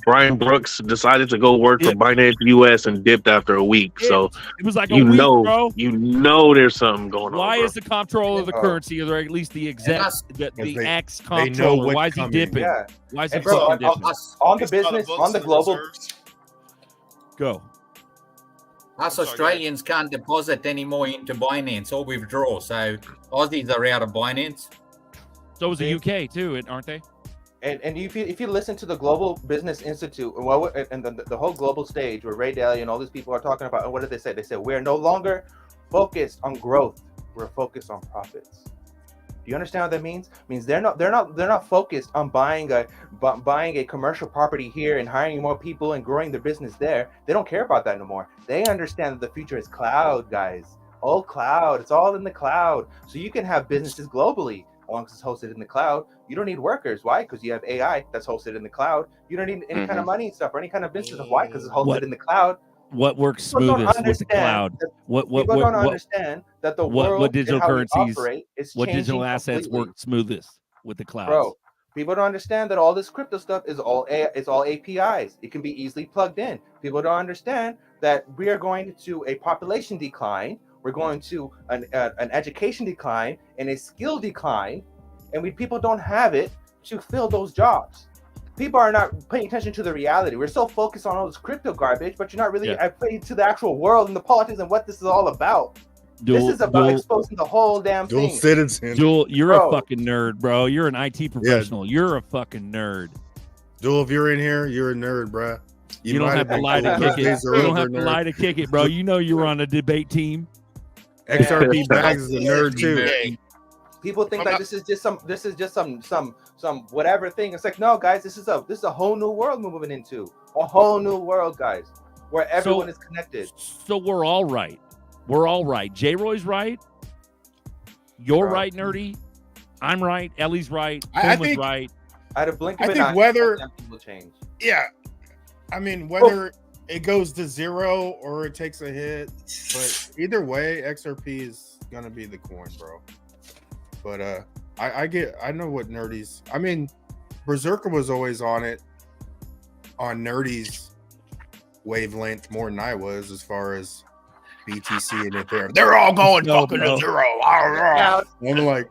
Brian Brooks decided to go work for Binance US and dipped after a week. So it was like a week, bro. There's something going on. Why Bro. is the comptroller of the currency, or at least the exec, the ex they know comptroller? what's Why is he coming. dipping? Yeah. Why is he And bro, fucking dipping? on the business, on the global, Go. Us Australians can't deposit anymore into Binance or withdraw. So Aussies are out of Binance. So is the UK too, aren't they? And if you listen to the Global Business Institute and the whole global stage where Ray Dalio and all these people are talking about, what did they say? They said we're no longer focused on growth. We're focused on profits. Do you understand what that means? It means they're not focused on buying a commercial property here and hiring more people and growing their business there. They don't care about that no more. They understand that the future is cloud, guys. All cloud. It's all in the cloud. So you can have businesses globally as long as it's hosted in the cloud. You don't need workers. Why? Because you have AI that's hosted in the cloud. You don't need any kind of money and stuff or any kind of business. Why? Because it's hosted in the cloud. What works smoothest with the cloud? People don't understand that the world what digital and how we currencies? operate is What digital changing assets completely. work smoothest with the cloud? Bro, people don't understand that all this crypto stuff is all APIs. It can be easily plugged in. People don't understand that we are going to a population decline. We're going to an education decline and a skill decline, and people don't have it to fill those jobs. People are not paying attention to the reality. We're so focused on all this crypto garbage, but you're not really paying to the actual world and the politics and what this is all about. This is about exposing the whole damn Dual thing. citizen. Dual, you're a fucking nerd, bro. You're an IT professional. You're a fucking nerd. Dual, if you're in here, you're a nerd, bro. You don't have to lie to kick it. You don't have to lie to kick it, bro. You know you were on a debate team. XRP Bags is a nerd too. People think that this is just some whatever thing. It's like, no, guys, this is a whole new world we're moving into. A whole new world, guys, where everyone is connected. So we're all right. We're all right. J-Roy's right. You're right, Nerdy. I'm right. Ellie's right. I Puma's think right. At a blink of I an think eye, whether will change. Yeah, I mean whether it goes to zero or it takes a hit, but either way, XRP is gonna be the coin, bro. But I know what Nerdy's. I mean, Berserker was always on Nerdy's wavelength more than I was as far as BTC and Ethereum. They're all going fucking to zero. I'm like,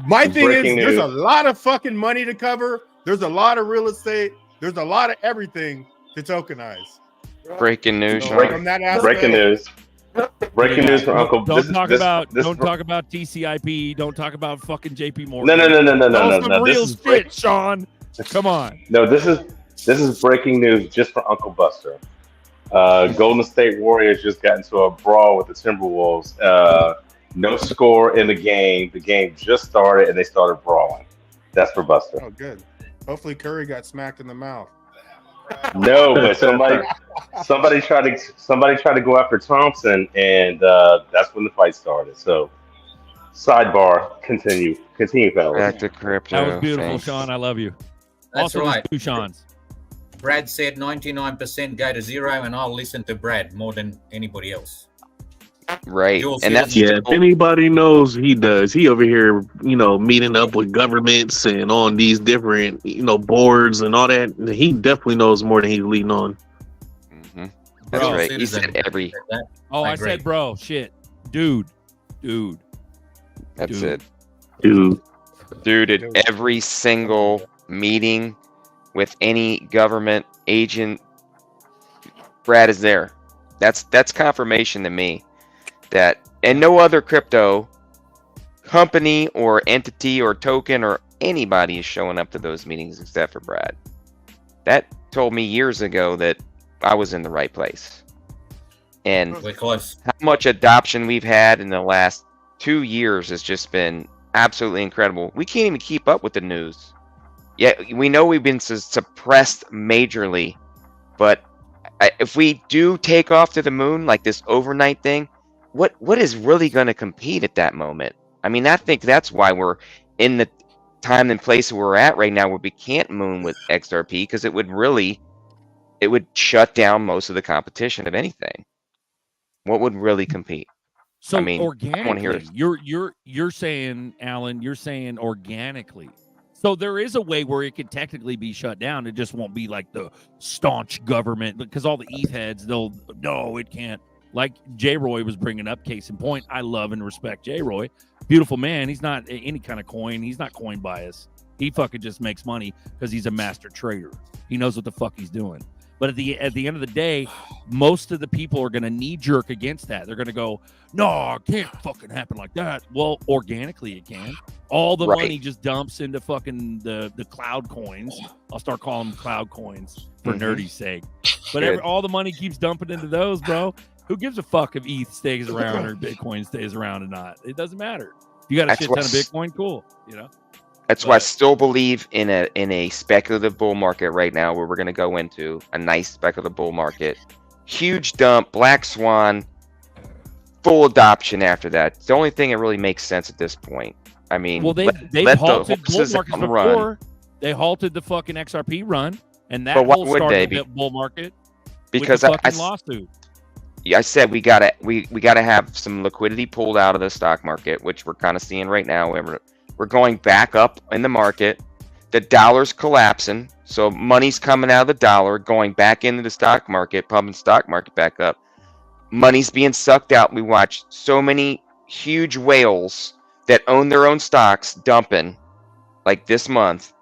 my thing is, there's a lot of fucking money to cover. There's a lot of real estate. There's a lot of everything to tokenize. Breaking news, So Sean. from that aspect, Breaking news. Breaking news from Uncle. Don't talk about TCIP. Don't talk about fucking JP Morgan. No. Some real This is shit, Sean. Come on. No, this is breaking news just for Uncle Buster. Golden State Warriors just got into a brawl with the Timberwolves. No score in the game. The game just started and they started brawling. That's for Buster. oh, good. Hopefully Curry got smacked in the mouth. No, but somebody tried to go after Thompson, and that's when the fight started. So, sidebar, continue, fellas. Back to crypto. That was beautiful, thanks. Sean. I love you. That's Also, right. there's two Seans. Brad said 99% go to zero, and I'll listen to Brad more than anybody else. Right. Jules, And he that's doesn't- Yeah, if anybody knows, he does. He over here, meeting up with governments and on these different, boards and all that. He definitely knows more than he's leading on. Mhm. That's Bro, right. He citizen. said every. Oh, I agree. said, bro, shit. Dude. That's Dude. it. Dude, At every single meeting with any government agent, Brad is there. That's confirmation to me that, and no other crypto company or entity or token or anybody is showing up to those meetings except for Brad. That told me years ago that I was in the right place. And We're close. how much adoption we've had in the last 2 years has just been absolutely incredible. We can't even keep up with the news. Yeah, we know we've been suppressed majorly, but if we do take off to the moon like this overnight thing, what is really going to compete at that moment? I mean, I think that's why we're in the time and place we're at right now, where we can't moon with XRP, because it would shut down most of the competition of anything. What would really compete? So I mean, I wanna hear organically, you're saying, Alan, you're saying organically. So there is a way where it could technically be shut down. It just won't be like the staunch government, because all the ETH heads, no, it can't. Like J-Roy was bringing up, case in point. I love and respect J-Roy. Beautiful man. He's not any kind of coin. He's not coin bias. He fucking just makes money because he's a master trader. He knows what the fuck he's doing. But at the end of the day, most of the people are going to knee jerk against that. They're going to go, no, it can't fucking happen like that. Well, organically it can. All the Right. money just dumps into fucking the cloud coins. I'll start calling them cloud coins for nerdy's sake. But Good. all the money keeps dumping into those, bro. Who gives a fuck if ETH stays around or Bitcoin stays around or not? It doesn't matter. If you got a That's shit ton of what's- Bitcoin, cool. That's why I still believe in a speculative bull market right now, where we're going to go into a nice speculative bull market. Huge dump, black swan, full adoption after that. It's the only thing that really makes sense at this point. I mean, Well, they've let halted the bull horses markets run. before. They halted the fucking XRP run, and that But why whole would started they the be? bull market Because with the I fucking lawsuit. said we gotta have some liquidity pulled out of the stock market, which we're kind of seeing right now. We're going back up in the market. The dollar's collapsing, so money's coming out of the dollar, going back into the stock market, pumping stock market back up. Money's being sucked out. We watch so many huge whales that own their own stocks dumping, like this month.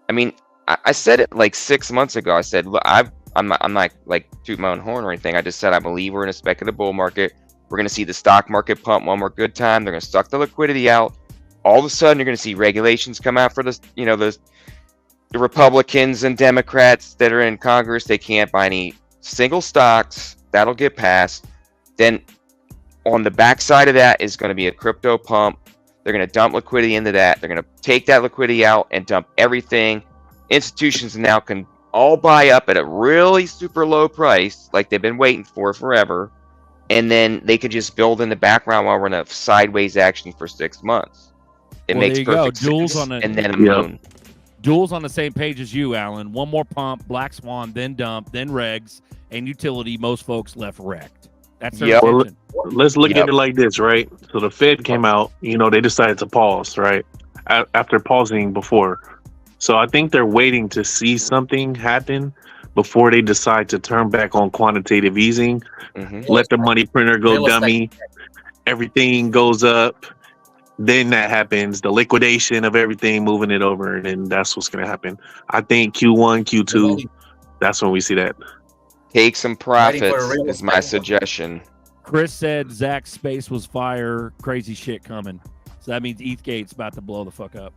I mean, I said it like 6 months ago. I said, look, I'm not like toot my own horn or anything. I just said I believe we're in a speculative bull market. We're going to see the stock market pump one more good time. They're going to suck the liquidity out. All of a sudden, you're going to see regulations come out for the Republicans and Democrats that are in Congress. They can't buy any single stocks. That'll get passed. Then on the backside of that is going to be a crypto pump. They're going to dump liquidity into that. They're going to take that liquidity out and dump everything. Institutions now can all buy up at a really super low price, like they've been waiting for forever. And then they could just build in the background while we're in a sideways action for 6 months. It Well, makes there you go. perfect Jules sense. on a- And then a Yep. moon. Duel's on the same page as you, Alan. One more pump, black swan, then dump, then regs, and utility. Most folks left wrecked. That's their Yep. intention. Let's look Yep. at it like this, right? So the Fed came out, they decided to pause, right? After pausing before. So I think they're waiting to see something happen before they decide to turn back on quantitative easing. Mhm. Let the money printer go Real estate. dummy. Everything goes up. Then that happens, the liquidation of everything, moving it over, and then that's what's going to happen. I think Q1, Q2, that's when we see that. Take some Waiting for a profits real is my estate. suggestion. Chris said Zach's space was fire. Crazy shit coming. So that means ETHgate's about to blow the fuck up.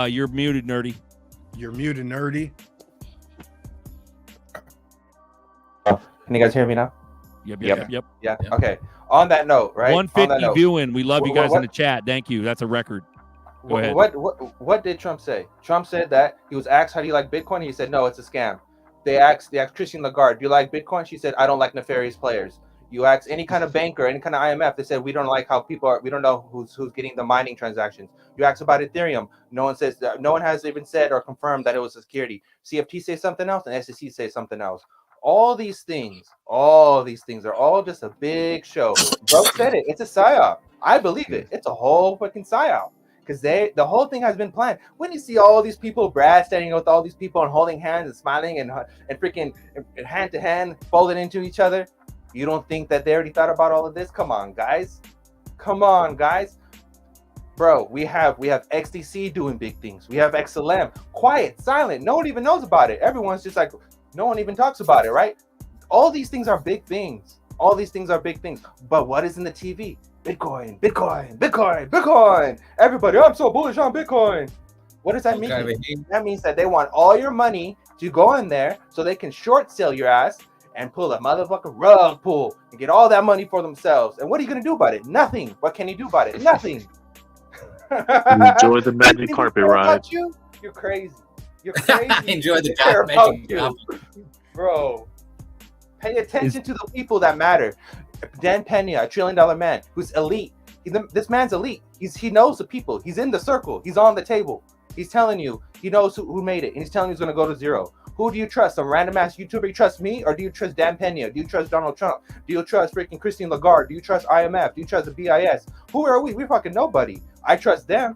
You're muted, Nerdy. You're muted, Nerdy. Can you guys hear me now? Yep. Yeah. Yeah. Okay. On that note, right? On that 150 note, viewing. We love you guys what- in the chat. Thank you. That's a record. Go ahead. What did Trump say? Trump said that he was asked, "How do you like Bitcoin?" He said, "No, it's a scam." They asked Christine Lagarde, "Do you like Bitcoin?" She said, "I don't like nefarious players." You ask any kind of banker, any kind of IMF, they said, "We don't like how people are. We don't know who's getting the mining transactions." You ask about Ethereum, no one says that. No one has even said or confirmed that it was a security. CFT says something else, and SEC says something else. All these things are all just a big show. Bro said it. It's a psyop. I believe it. It's a whole fucking psyop. Because the whole thing has been planned. When you see all these people, Brad standing with all these people and holding hands and smiling and freaking hand to hand, folded into each other, you don't think that they already thought about all of this? Come on, guys. Bro, we have XDC doing big things. We have XLM, quiet, silent. No one even knows about it. Everyone's just like, no one even talks about it, right? All these things are big things. But what is in the TV? Bitcoin. Everybody, I'm so bullish on Bitcoin. What does that mean? That means that they want all your money to go in there so they can short sell your ass and pull a motherfucking rug pull and get all that money for themselves. And what are you going to do about it? Nothing. What can you do about it? Nothing. Enjoy the magic carpet ride. You're crazy. Enjoy the magic carpet. Bro, pay attention to the people that matter. Dan Pena, $1 trillion man, who's elite. This man's elite. He knows the people. He's in the circle. He's on the table. He's telling you he knows who made it, and he's telling you he's going to go to zero. Who do you trust? Some random ass YouTuber? You trust me, or do you trust Dan Pena? Do you trust Donald Trump? Do you trust freaking Christine Lagarde? Do you trust IMF? Do you trust the BIS? Who are we? We're fucking nobody. I trust them.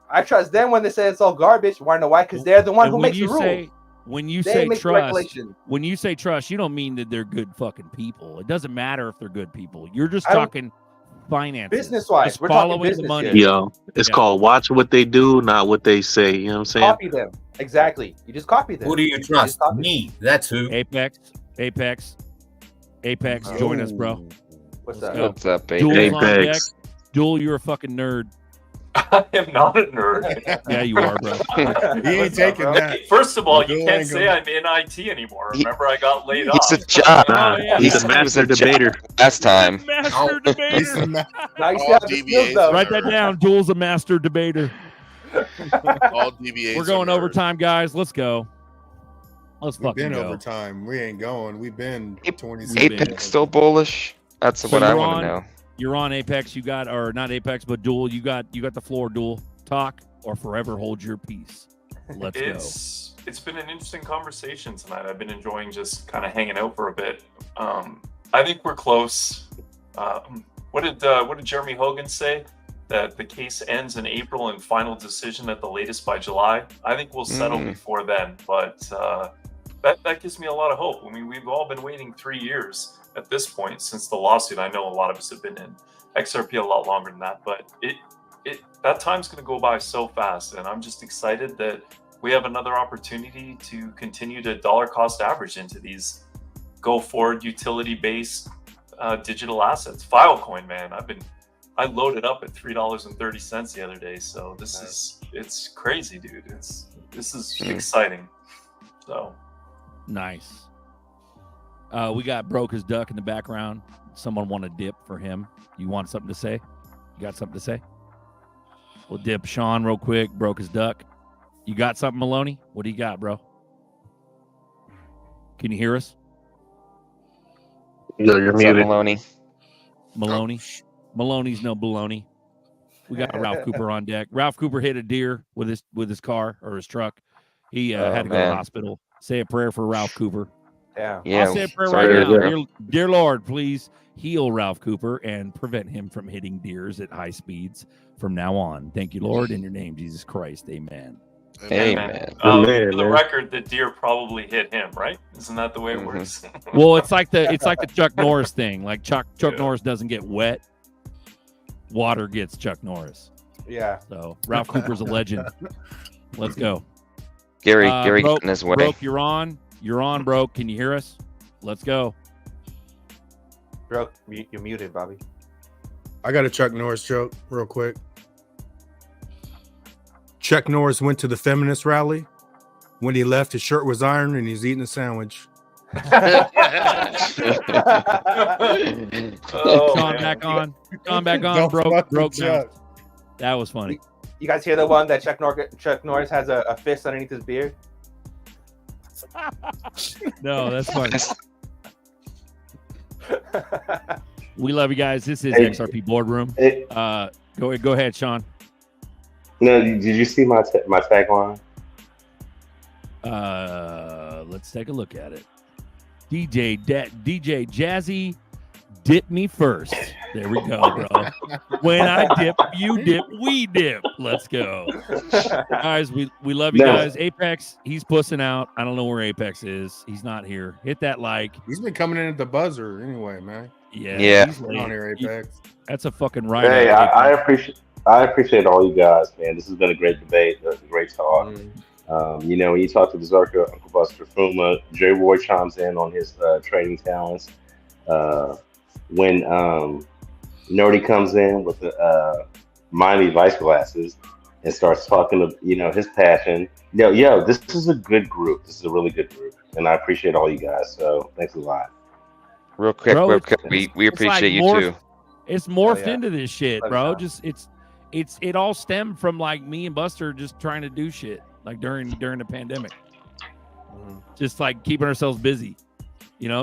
When they say it's all garbage. Why? Know why? Because they're the one who makes the rules. When you say trust, you don't mean that they're good fucking people. It doesn't matter if they're good people. You're just talking finances. Business-wise. We're following talking business the money. here. Yo, it's called watch what they do, not what they say. You know what I'm saying? Copy them. Exactly. You just copy them. Who do you trust? Me. That's who. Apex, join us, bro. What's Let's up? go. What's up, Duel's on deck. Apex. Duel, you're a fucking nerd. I am not a nerd. Yeah, you are, bro. He ain't taking that. First of all, Duel you can't ain't say gonna- I'm in IT anymore. Remember, I got laid off. He's a job. Oh, yeah. He's a master debater. Last time. Master debater. Now you still have the skills, though. Write that down. Duel's a master debater. All DBAs. We're going are nerds. overtime, guys. Let's go. Let's We've fucking been go. overtime. We ain't going. We've been 26. Apex still bullish? That's So what I you're want on- to know. You're on Apex. You got, or not Apex, but Duel. You got the floor. Duel. Talk or forever hold your peace. Let's go. It's been an interesting conversation tonight. I've been enjoying just kind of hanging out for a bit. I think we're close. What did Jeremy Hogan say? That the case ends in April and final decision at the latest by July. I think we'll settle before then, but that gives me a lot of hope. I mean, we've all been waiting 3 years at this point since the lawsuit. I know a lot of us have been in XRP a lot longer than that, but that time's going to go by so fast, and I'm just excited that we have another opportunity to continue to dollar cost average into these go forward utility based digital assets. Filecoin, man, I loaded up at $3.30 the other day, so it's crazy, dude. This is exciting. So Nice. We got Broke as Duck in the background. Someone want a dip for him. You want something to say? You got something to say? We'll dip Sean real quick. Broke as Duck. You got something, Maloney? What do you got, bro? Can you hear us? Yo, you're What's up, muted. Maloney? Maloney's no baloney. We got Ralph Cooper on deck. Ralph Cooper hit a deer with his car or his truck. He had to go to the man. hospital. Say a prayer for Ralph Cooper. Yeah. I'll say a prayer sorry right to now. hear. Dear Lord, please heal Ralph Cooper and prevent him from hitting deers at high speeds from now on. Thank you, Lord, in your name, Jesus Christ. Amen. Amen. for man, the man. record, the deer probably hit him, right? Isn't that the way it works? Well, it's like the Chuck Norris thing. Like Chuck Norris doesn't get wet. Water gets Chuck Norris. Yeah. So Ralph Cooper's a legend. Let's go. Gary Broke, getting his way. Broke, you're on. you're on, bro. Can you hear us? Let's go. Bro, you're muted, Bobby. I got a Chuck Norris joke real quick. Chuck Norris went to the feminist rally. When he left, his shirt was ironed and he's eating a sandwich. Sean back on. Sean back on. Broke down. That was funny. You guys hear the one that Chuck Norris has a fist underneath his beard? No, that's funny. We love you guys. This is XRP Boardroom. Go ahead, Sean. No, did you see my tagline? Let's take a look at it. DJ Jazzy, dip me first. There we go, bro. When I dip, you dip, we dip. Let's go. Guys, we love you guys. Apex, he's pussing out. I don't know where Apex is. He's not here. Hit that like. He's been coming in at the buzzer anyway, man. Yeah. He's on here, Apex. That's a fucking right. Hey, I appreciate all you guys, man. This has been a great debate, a great talk. You know, when you talk to Berserker, Uncle Buster, Fuma, Jay Roy chimes in on his trading talents. When Nerdy comes in with the Miami Vice glasses and starts talking to, his passion. Yo, this is a good group. This is a really good group. And I appreciate all you guys. So thanks a lot. Real quick, Bro, we appreciate you too. It's morphed into this shit, bro. Just it all stemmed from like me and Buster just trying to do shit like during the pandemic. Just like keeping ourselves busy,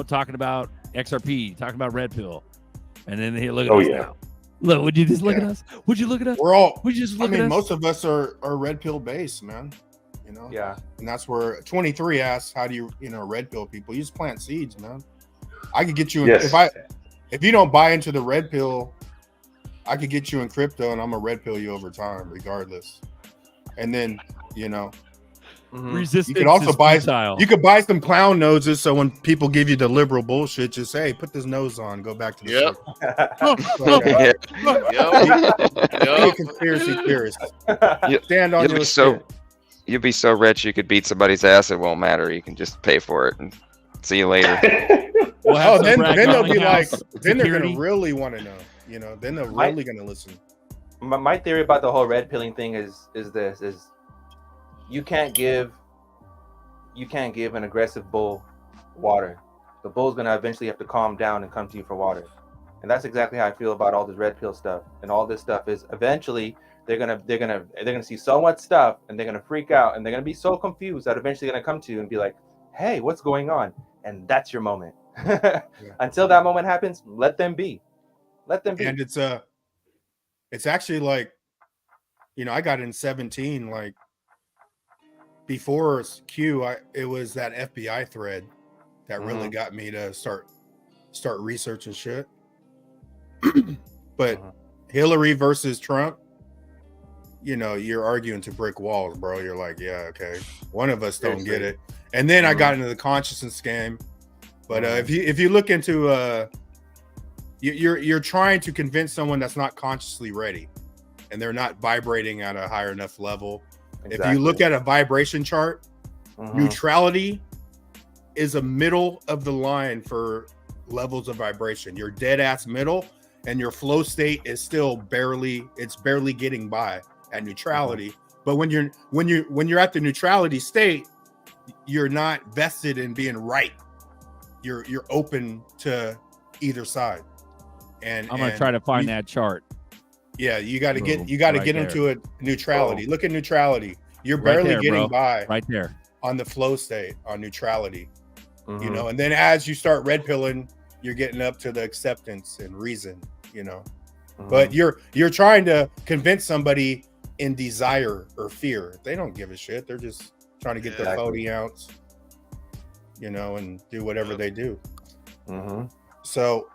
talking about XRP, talking about Red Pill, and then look at us now. Look, would you just look at us? Would you look at us? We're all. Would you just look at us? Most of us are Red Pill based, man. Yeah. And that's where 23 asks, how do you Red Pill people? You just plant seeds, man. I could get you in, if you don't buy into the Red Pill, I could get you in crypto, and I'm a Red Pill you over time, regardless. And then resistance. You could also buy. Futile. You could buy some clown noses, so when people give you the liberal bullshit, just say, "Hey, put this nose on. Go back to the Be a conspiracy theorist. Stand on your shit. You'll be so rich you could beat somebody's ass. It won't matter. You can just pay for it and see you later. Then they'll be like, then they're gonna really want to know. Then they're really gonna listen. My theory about the whole red pilling thing is you can't give an aggressive bull water. The bull's gonna eventually have to calm down and come to you for water. And that's exactly how I feel about all this red pill stuff. And all this stuff is eventually they're gonna see so much stuff and they're gonna freak out and they're gonna be so confused that eventually they're gonna come to you and be like, hey, what's going on? And that's your moment. Until that moment happens, let them be. Let them be. And it's actually like, I got in 17, like before Q, it was that FBI thread that really got me to start researching shit. But Hillary versus Trump, you're arguing to brick walls, bro. You're like, yeah, okay, one of us don't get it. And then I got into the consciousness game. But if you look into you're trying to convince someone that's not consciously ready, and they're not vibrating at a higher enough level. Exactly. If you look at a vibration chart, neutrality is a middle of the line for levels of vibration. You're dead ass middle, and your flow state is still barely getting by at neutrality. But when you're at the neutrality state, you're not vested in being right. You're open to either side. And I'm gonna try to find that chart. Yeah, you got to get into a neutrality. Look at neutrality. You're barely getting by right there on the flow state on neutrality. And then as you start red pilling, you're getting up to the acceptance and reason. But you're trying to convince somebody in desire or fear. They don't give a shit. They're just trying to get their 40 ounce, and do whatever they do. So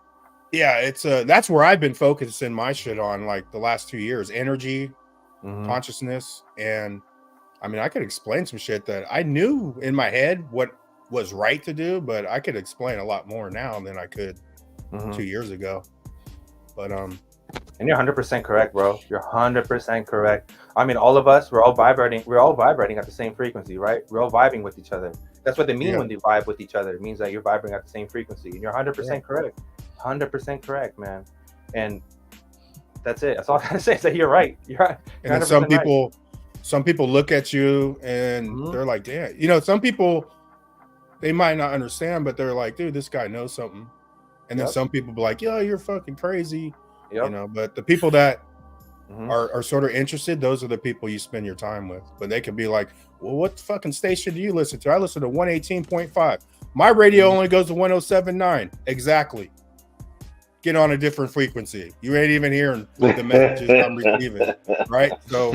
yeah, it's that's where I've been focusing my shit on like the last 2 years: energy, consciousness. And I mean, I could explain some shit that I knew in my head what was right to do, but I could explain a lot more now than I could 2 years ago. But And you're 100% correct, bro. You're 100% correct. I mean, all of us, we're all vibrating. We're all vibrating at the same frequency, right? We're all vibing with each other. That's what they mean when they vibe with each other. It means that you're vibrating at the same frequency. And you're 100% correct. 100% correct, man. And that's it. That's all I gotta say is that you're right. You're right. And then some people look at you and they're like, damn. You know, some people, they might not understand, but they're like, dude, this guy knows something. And then some people be like, yo, you're fucking crazy. You know, but the people that are sort of interested, those are the people you spend your time with. But they could be like, well, what fucking station do you listen to? I listen to 118.5. My radio only goes to 107.9. Exactly. Get on a different frequency. You ain't even hearing the messages I'm receiving, right? So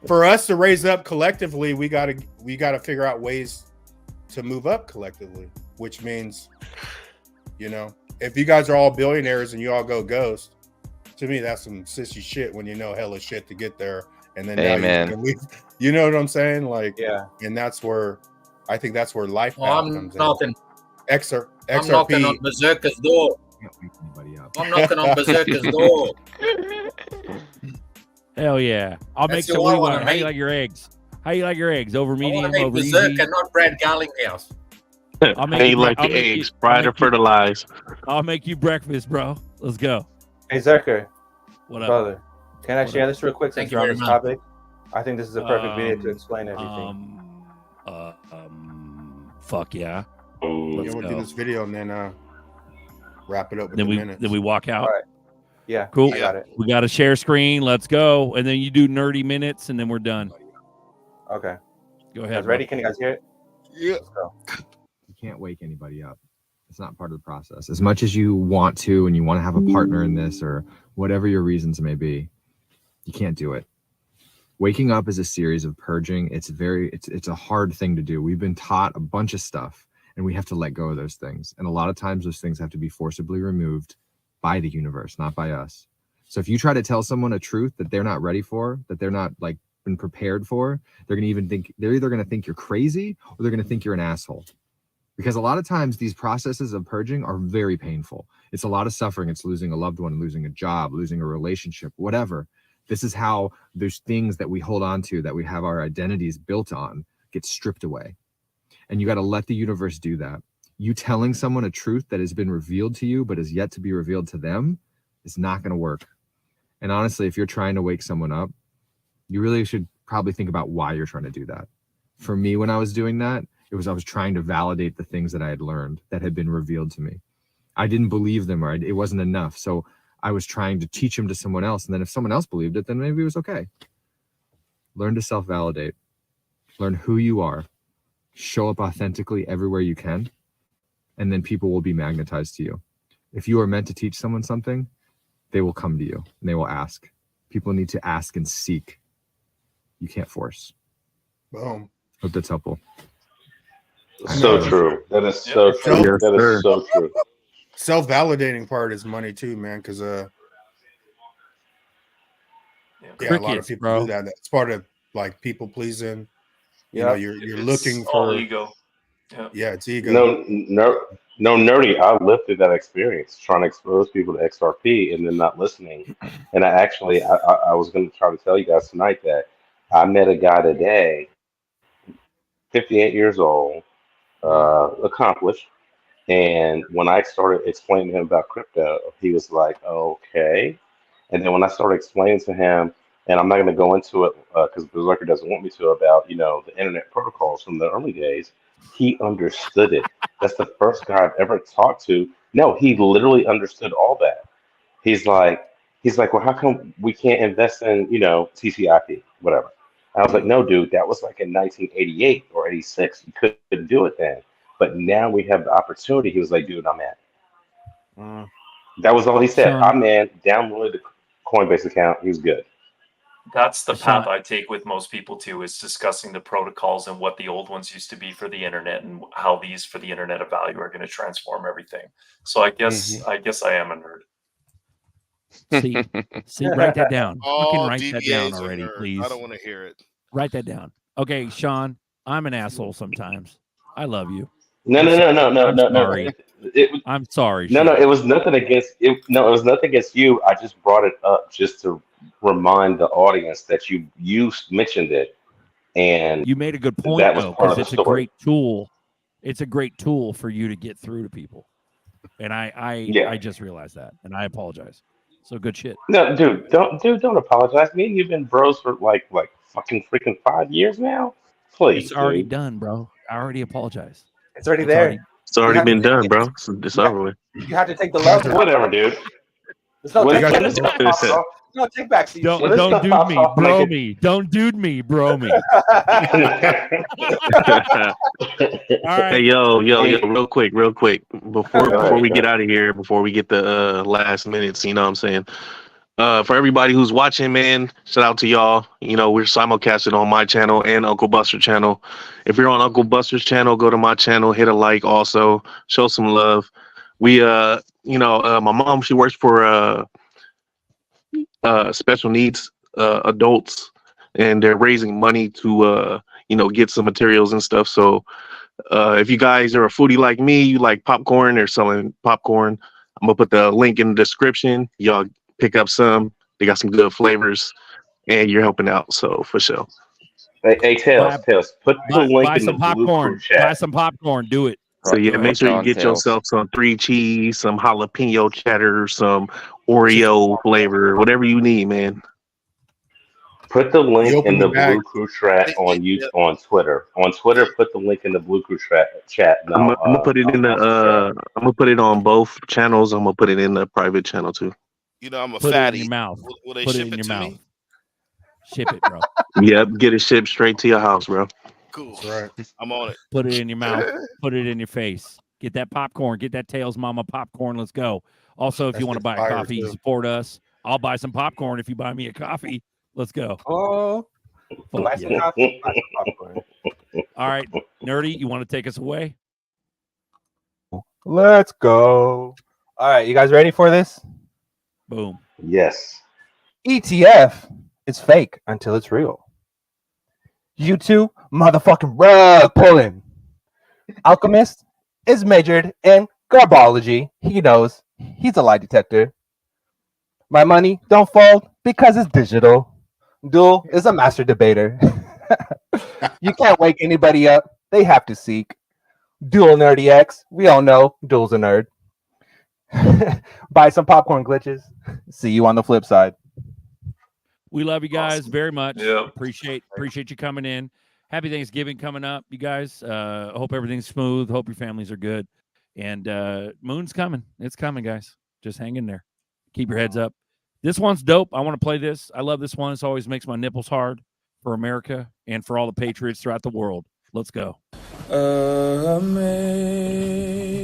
for us to raise up collectively, we gotta figure out ways to move up collectively, which means, you know, if you guys are all billionaires and you all go ghost, to me that's some sissy shit when you know hella shit to get there, and then now you know what I'm saying? Like, and that's where I think that's where life comes in. XRP. I'm knocking on Berserker's door. I'm knocking on Berserker's door. Hell yeah! I'll make some. How you like your eggs? How you like your eggs? Over medium, over easy? Berserker, not Brad Garlinghouse. I'll make you like your eggs, fried or fertilized. I'll make you breakfast, bro. Let's go. Hey, Zerker. What up? Brother, can I share this real quick since you're on this topic? I think this is a perfect video to explain everything. Fuck yeah. We'll do this video and then wrap it up with minutes. Then we walk out. All right. Yeah. Cool. I got it. We got to share screen. Let's go. And then you do nerdy minutes and then we're done. Okay. Go ahead. Guys ready? Can you guys hear it? Yeah. Let's go. You can't wake anybody up. It's not part of the process. As much as you want to and you want to have a partner in this or whatever your reasons may be, you can't do it. Waking up is a series of purging. It's a hard thing to do. We've been taught a bunch of stuff and we have to let go of those things. And a lot of times those things have to be forcibly removed by the universe, not by us. So if you try to tell someone a truth that they're not ready for, that they're not like been prepared for, they're either going to think you're crazy or they're going to think you're an asshole. Because a lot of times these processes of purging are very painful. It's a lot of suffering. It's losing a loved one, losing a job, losing a relationship, whatever. This is how those things that we hold on to, that we have our identities built on, get stripped away. And you got to let the universe do that. You telling someone a truth that has been revealed to you, but is yet to be revealed to them, is not going to work. And honestly, if you're trying to wake someone up, you really should probably think about why you're trying to do that. For me, when I was doing that, I was trying to validate the things that I had learned that had been revealed to me. I didn't believe them, or it wasn't enough. So I was trying to teach them to someone else. And then if someone else believed it, then maybe it was okay. Learn to self-validate. Learn who you are. Show up authentically everywhere you can. And then people will be magnetized to you. If you are meant to teach someone something, they will come to you and they will ask. People need to ask and seek. You can't force. Boom. Hope that's helpful. So true. That is so true. That is so true. Self-validating part is money too, man. Because a lot of people do that. It's part of like people pleasing. You know, you're looking for ego. Yeah, it's ego. No, nerdy. I lived through that experience, trying to expose people to XRP and then not listening. And I was going to try to tell you guys tonight that I met a guy today, 58 years old, accomplished. And when I started explaining to him about crypto, he was like, okay. And then when I started explaining to him, and I'm not going to go into it because Berserker doesn't want me to, about, you know, the internet protocols from the early days, he understood it. That's the first guy I've ever talked to. No, he literally understood all that. He's like, well, how come we can't invest in, you know, TCIP, whatever? I was like, no, dude, that was like in 1988 or 86. You couldn't do it then. But now we have the opportunity. He was like, dude, I'm in. That was all he said. I'm in. Downloaded the Coinbase account. He was good. That's the path I take with most people too, is discussing the protocols and what the old ones used to be for the internet and how these for the internet of value are going to transform everything. So I guess I am a nerd. See, write that down. Oh, you can write that down already, please. I don't want to hear it. Write that down. Okay, Sean, I'm an asshole sometimes. I love you. No. I'm No. sorry. I'm sorry. No. Shit. It was nothing against it. No, it was nothing against you. I just brought it up just to remind the audience that you mentioned it, and You made a good point that was though, part of because the it's a story. great tool. It's a great tool for you to get through to people. And I just realized that, and I apologize. So good shit. No, don't apologize. Me and you've been bros for like fucking freaking 5 years now. Please, It's already dude. done, bro. I already apologized. It's already there. It's already have to been take done, it. bro. It's over with. You have to take the love. Whatever, dude. There's no When take when back. this stuff pops off, No take back. To Don't this don't stuff dude pops me, off, bro like me. Don't dude me, bro me. All right. Hey, yo, real quick, before Go ahead, we go get ahead. out of here, before we get the last minutes, you know what I'm saying? For everybody who's watching, man, shout out to y'all. You know, we're simulcasted on my channel and Uncle Buster's channel. If you're on Uncle Buster's channel, go to my channel, hit a like also, show some love. We my mom, she works for special needs adults, and they're raising money to get some materials and stuff. So if you guys are a foodie like me, you like popcorn, they're selling popcorn. I'm gonna put the link in the description. Y'all pick up some. They got some good flavors, and you're helping out. So for sure. Hey, Tails, put the link Buy in the some blue crew popcorn. chat. Buy some popcorn. Do it. So yeah, Do make it. sure you get yourself some 3 cheese, some jalapeno cheddar, some Oreo flavor, whatever you need, man. Put the link open in the the bag. blue crew chat on YouTube, on Twitter. On Twitter, put the link in the blue crew chat. I'm Now, gonna put it in the I'm gonna put it on both channels. I'm gonna put it in the private channel too. You know, I'm a Put fatty. it in your mouth. Will they Put it ship in it your to mouth. me? Ship it, bro. Yep, get it shipped straight to your house, bro. Cool. That's right. I'm on it. Put it in your mouth. Put it in your face. Get that popcorn. Get that Tails Mama popcorn. Let's go. Also, if That you want to shit's buy a fire, coffee, too. support us. I'll buy some popcorn if you buy me a coffee. Let's go. Oh, Fuck buy some yeah. coffee, buy some popcorn. All right, Nerdy, you want to take us away? Let's go. All right, you guys ready for this? Boom. Yes. ETF is fake until it's real. YouTube motherfucking rug pulling. Alchemist is majored in garbology. He knows he's a lie detector. My money don't fold because it's digital. Duel is a master debater. You can't wake anybody up. They have to seek. Duel Nerdy X. We all know Duel's a nerd. Buy some popcorn glitches. See you on the flip side. We love you guys very much. Yeah. Appreciate you coming in. Happy Thanksgiving coming up, you guys. Hope everything's smooth. Hope your families are good. And Moon's coming. It's coming, guys. Just hang in there. Keep your heads up. This one's dope. I want to play this. I love this one. This always makes my nipples hard for America and for all the patriots throughout the world. Let's go.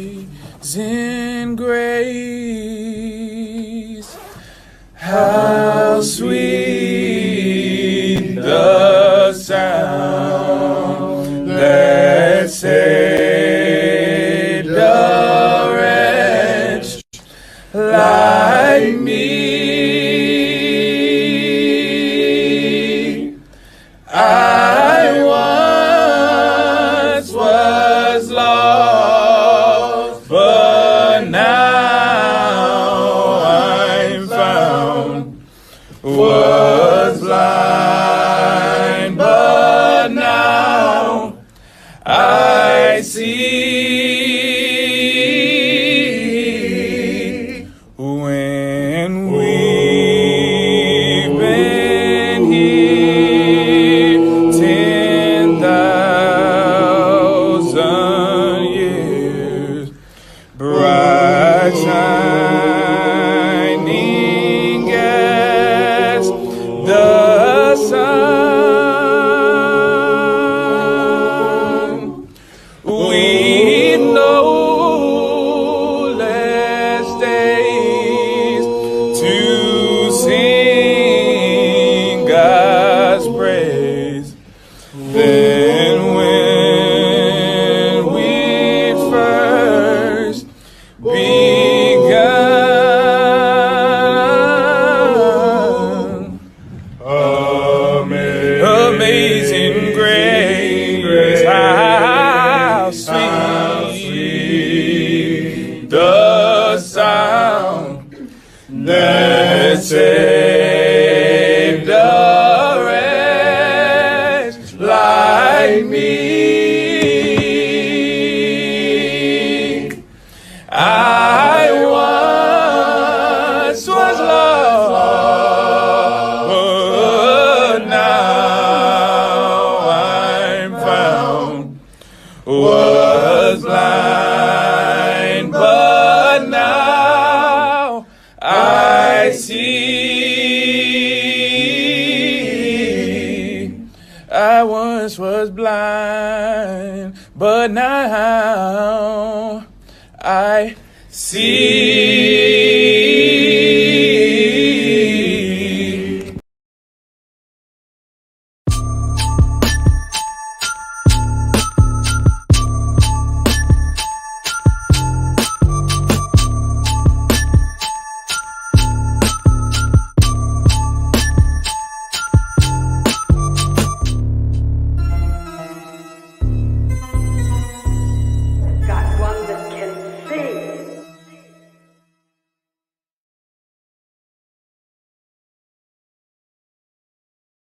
Amazing grace, how sweet the sound that saved a wretch like me. I once was lost, but now I'm found. Was blind, but now I see. When we've been here 10,000 years, bright shining as the sun, we no less days to sing God's praise than when we first begun. Amazing grace, how sweet like me. I once was lost, but now I'm found. Was blind, but now I see. I once was blind, but now I see.